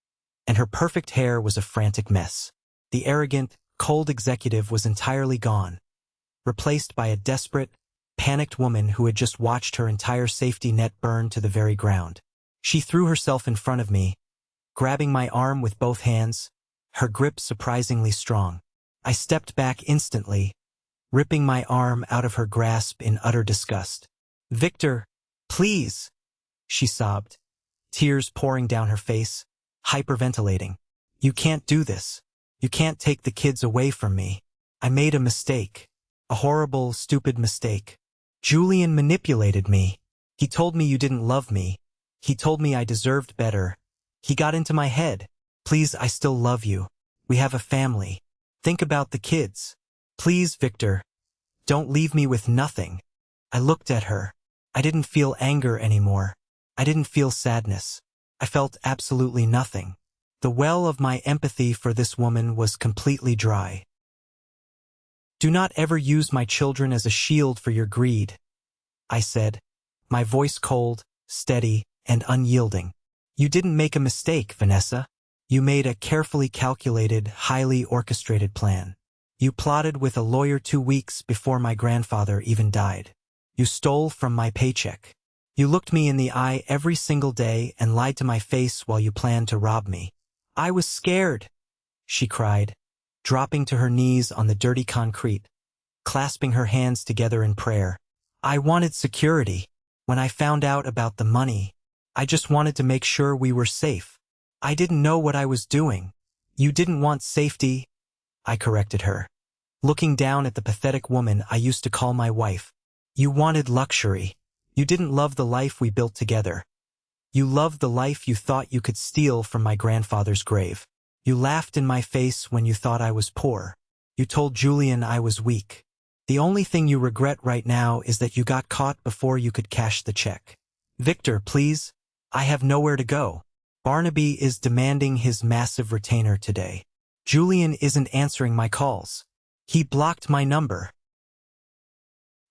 and her perfect hair was a frantic mess. The arrogant, cold executive was entirely gone, replaced by a desperate, panicked woman who had just watched her entire safety net burn to the very ground. She threw herself in front of me, grabbing my arm with both hands, her grip surprisingly strong. I stepped back instantly, ripping my arm out of her grasp in utter disgust. "Victor, please," she sobbed, tears pouring down her face, hyperventilating. "You can't do this. You can't take the kids away from me. I made a mistake. A horrible, stupid mistake. Julian manipulated me. He told me you didn't love me. He told me I deserved better. He got into my head. Please, I still love you. We have a family. Think about the kids. Please, Victor, don't leave me with nothing." I looked at her. I didn't feel anger anymore. I didn't feel sadness. I felt absolutely nothing. The well of my empathy for this woman was completely dry. "Do not ever use my children as a shield for your greed," I said, my voice cold, steady, and unyielding. "You didn't make a mistake, Vanessa. You made a carefully calculated, highly orchestrated plan. You plotted with a lawyer 2 weeks before my grandfather even died. You stole from my paycheck. You looked me in the eye every single day and lied to my face while you planned to rob me. I was scared," she cried, dropping to her knees on the dirty concrete, clasping her hands together in prayer. "I wanted security. When I found out about the money, I just wanted to make sure we were safe. I didn't know what I was doing." "You didn't want safety," I corrected her, looking down at the pathetic woman I used to call my wife. "You wanted luxury. You didn't love the life we built together. You loved the life you thought you could steal from my grandfather's grave. You laughed in my face when you thought I was poor. You told Julian I was weak. The only thing you regret right now is that you got caught before you could cash the check. Victor, please, I have nowhere to go. Barnaby is demanding his massive retainer today. Julian isn't answering my calls. He blocked my number."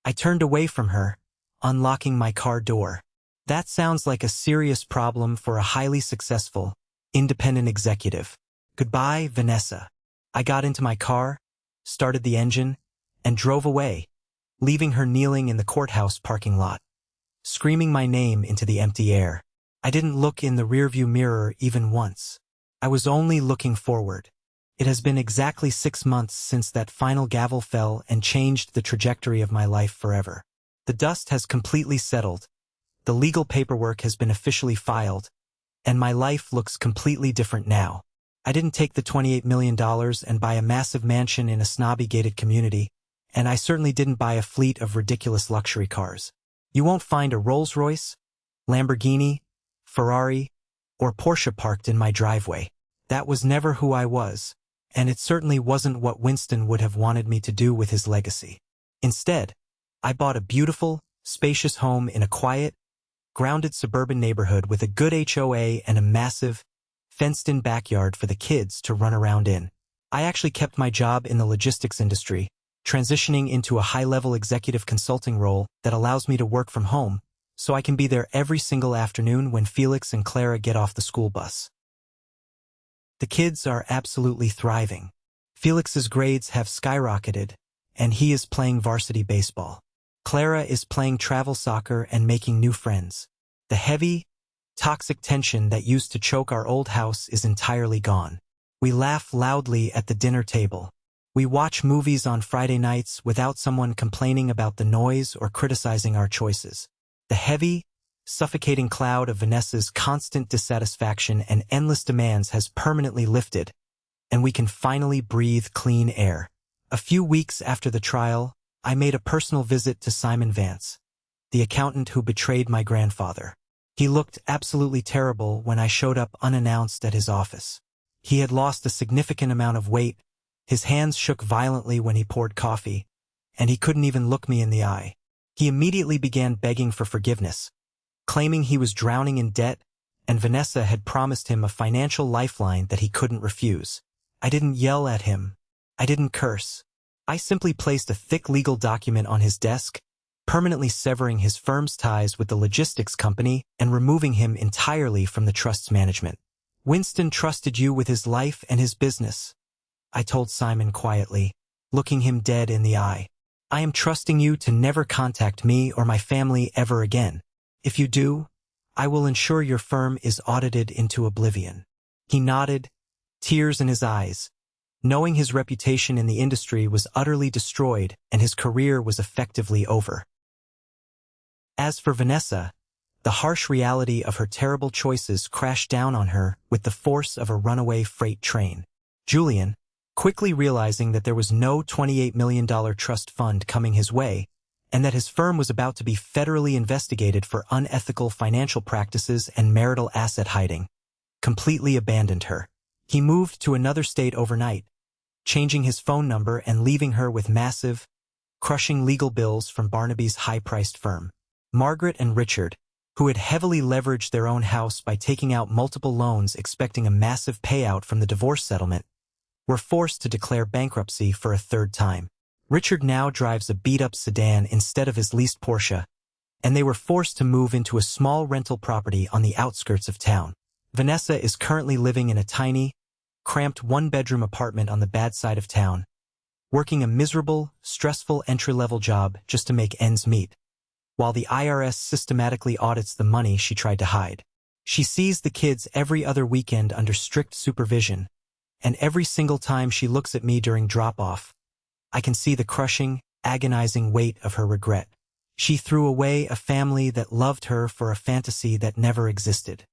I turned away from her, unlocking my car door. That sounds like a serious problem for a highly successful, independent executive. "Goodbye, Vanessa." I got into my car, started the engine, and drove away, leaving her kneeling in the courthouse parking lot, screaming my name into the empty air. I didn't look in the rearview mirror even once. I was only looking forward. It has been exactly 6 months since that final gavel fell and changed the trajectory of my life forever. The dust has completely settled, the legal paperwork has been officially filed, and my life looks completely different now. I didn't take the $28 million and buy a massive mansion in a snobby-gated community, and I certainly didn't buy a fleet of ridiculous luxury cars. You won't find a Rolls-Royce, Lamborghini, Ferrari, or Porsche parked in my driveway. That was never who I was, and it certainly wasn't what Winston would have wanted me to do with his legacy. Instead, I bought a beautiful, spacious home in a quiet, grounded suburban neighborhood with a good HOA and a massive, fenced-in backyard for the kids to run around in. I actually kept my job in the logistics industry, transitioning into a high-level executive consulting role that allows me to work from home, so I can be there every single afternoon when Felix and Clara get off the school bus. The kids are absolutely thriving. Felix's grades have skyrocketed, and he is playing varsity baseball. Clara is playing travel soccer and making new friends. The heavy, toxic tension that used to choke our old house is entirely gone. We laugh loudly at the dinner table. We watch movies on Friday nights without someone complaining about the noise or criticizing our choices. The heavy, suffocating cloud of Vanessa's constant dissatisfaction and endless demands has permanently lifted, and we can finally breathe clean air. A few weeks after the trial, I made a personal visit to Simon Vance, the accountant who betrayed my grandfather. He looked absolutely terrible when I showed up unannounced at his office. He had lost a significant amount of weight, his hands shook violently when he poured coffee, and he couldn't even look me in the eye. He immediately began begging for forgiveness, claiming he was drowning in debt, and Vanessa had promised him a financial lifeline that he couldn't refuse. I didn't yell at him. I didn't curse. I simply placed a thick legal document on his desk permanently severing his firm's ties with the logistics company and removing him entirely from the trust's management. "Winston trusted you with his life and his business," I told Simon quietly, looking him dead in the eye. "I am trusting you to never contact me or my family ever again. If you do, I will ensure your firm is audited into oblivion." He nodded, tears in his eyes, knowing his reputation in the industry was utterly destroyed and his career was effectively over. As for Vanessa, the harsh reality of her terrible choices crashed down on her with the force of a runaway freight train. Julian, quickly realizing that there was no $28 million trust fund coming his way, and that his firm was about to be federally investigated for unethical financial practices and marital asset hiding, completely abandoned her. He moved to another state overnight, changing his phone number and leaving her with massive, crushing legal bills from Barnaby's high-priced firm. Margaret and Richard, who had heavily leveraged their own house by taking out multiple loans expecting a massive payout from the divorce settlement, were forced to declare bankruptcy for a third time. Richard now drives a beat-up sedan instead of his leased Porsche, and they were forced to move into a small rental property on the outskirts of town. Vanessa is currently living in a tiny, cramped one-bedroom apartment on the bad side of town, working a miserable, stressful entry-level job just to make ends meet, while the IRS systematically audits the money she tried to hide. She sees the kids every other weekend under strict supervision, and every single time she looks at me during drop-off, I can see the crushing, agonizing weight of her regret. She threw away a family that loved her for a fantasy that never existed.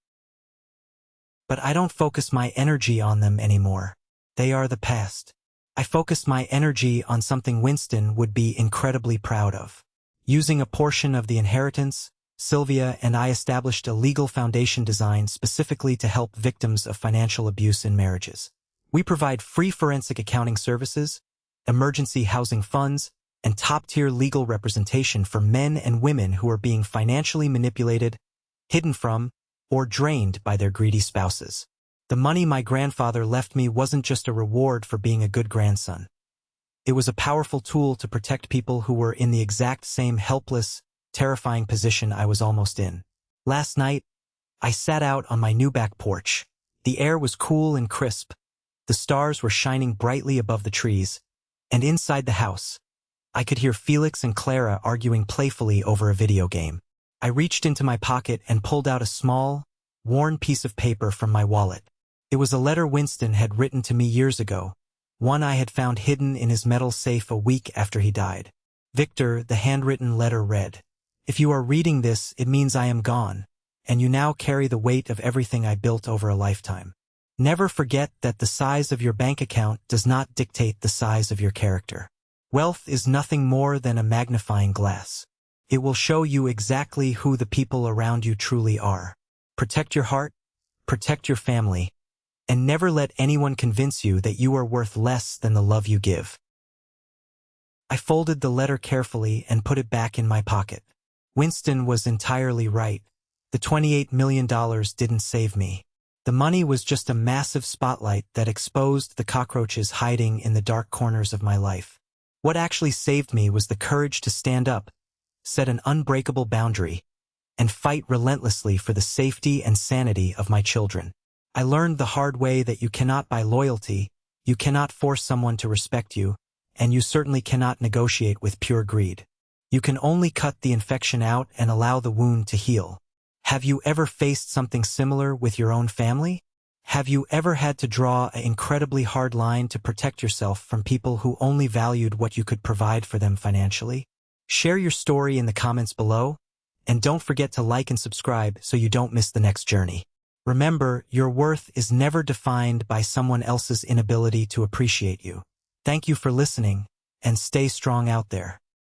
But I don't focus my energy on them anymore. They are the past. I focus my energy on something Winston would be incredibly proud of. Using a portion of the inheritance, Sylvia and I established a legal foundation designed specifically to help victims of financial abuse in marriages. We provide free forensic accounting services, emergency housing funds, and top-tier legal representation for men and women who are being financially manipulated, hidden from, or drained by their greedy spouses. The money my grandfather left me wasn't just a reward for being a good grandson. It was a powerful tool to protect people who were in the exact same helpless, terrifying position I was almost in. Last night, I sat out on my new back porch. The air was cool and crisp. The stars were shining brightly above the trees, and inside the house, I could hear Felix and Clara arguing playfully over a video game. I reached into my pocket and pulled out a small, worn piece of paper from my wallet. It was a letter Winston had written to me years ago, one I had found hidden in his metal safe a week after he died. "Victor," the handwritten letter read, "if you are reading this, it means I am gone, and you now carry the weight of everything I built over a lifetime. Never forget that the size of your bank account does not dictate the size of your character. Wealth is nothing more than a magnifying glass. It will show you exactly who the people around you truly are. Protect your heart, protect your family, and never let anyone convince you that you are worth less than the love you give." I folded the letter carefully and put it back in my pocket. Winston was entirely right. The $28 million didn't save me. The money was just a massive spotlight that exposed the cockroaches hiding in the dark corners of my life. What actually saved me was the courage to stand up, set an unbreakable boundary, and fight relentlessly for the safety and sanity of my children. I learned the hard way that you cannot buy loyalty, you cannot force someone to respect you, and you certainly cannot negotiate with pure greed. You can only cut the infection out and allow the wound to heal. Have you ever faced something similar with your own family? Have you ever had to draw an incredibly hard line to protect yourself from people who only valued what you could provide for them financially? Share your story in the comments below, and don't forget to like and subscribe so you don't miss the next journey. Remember, your worth is never defined by someone else's inability to appreciate you. Thank you for listening, and stay strong out there.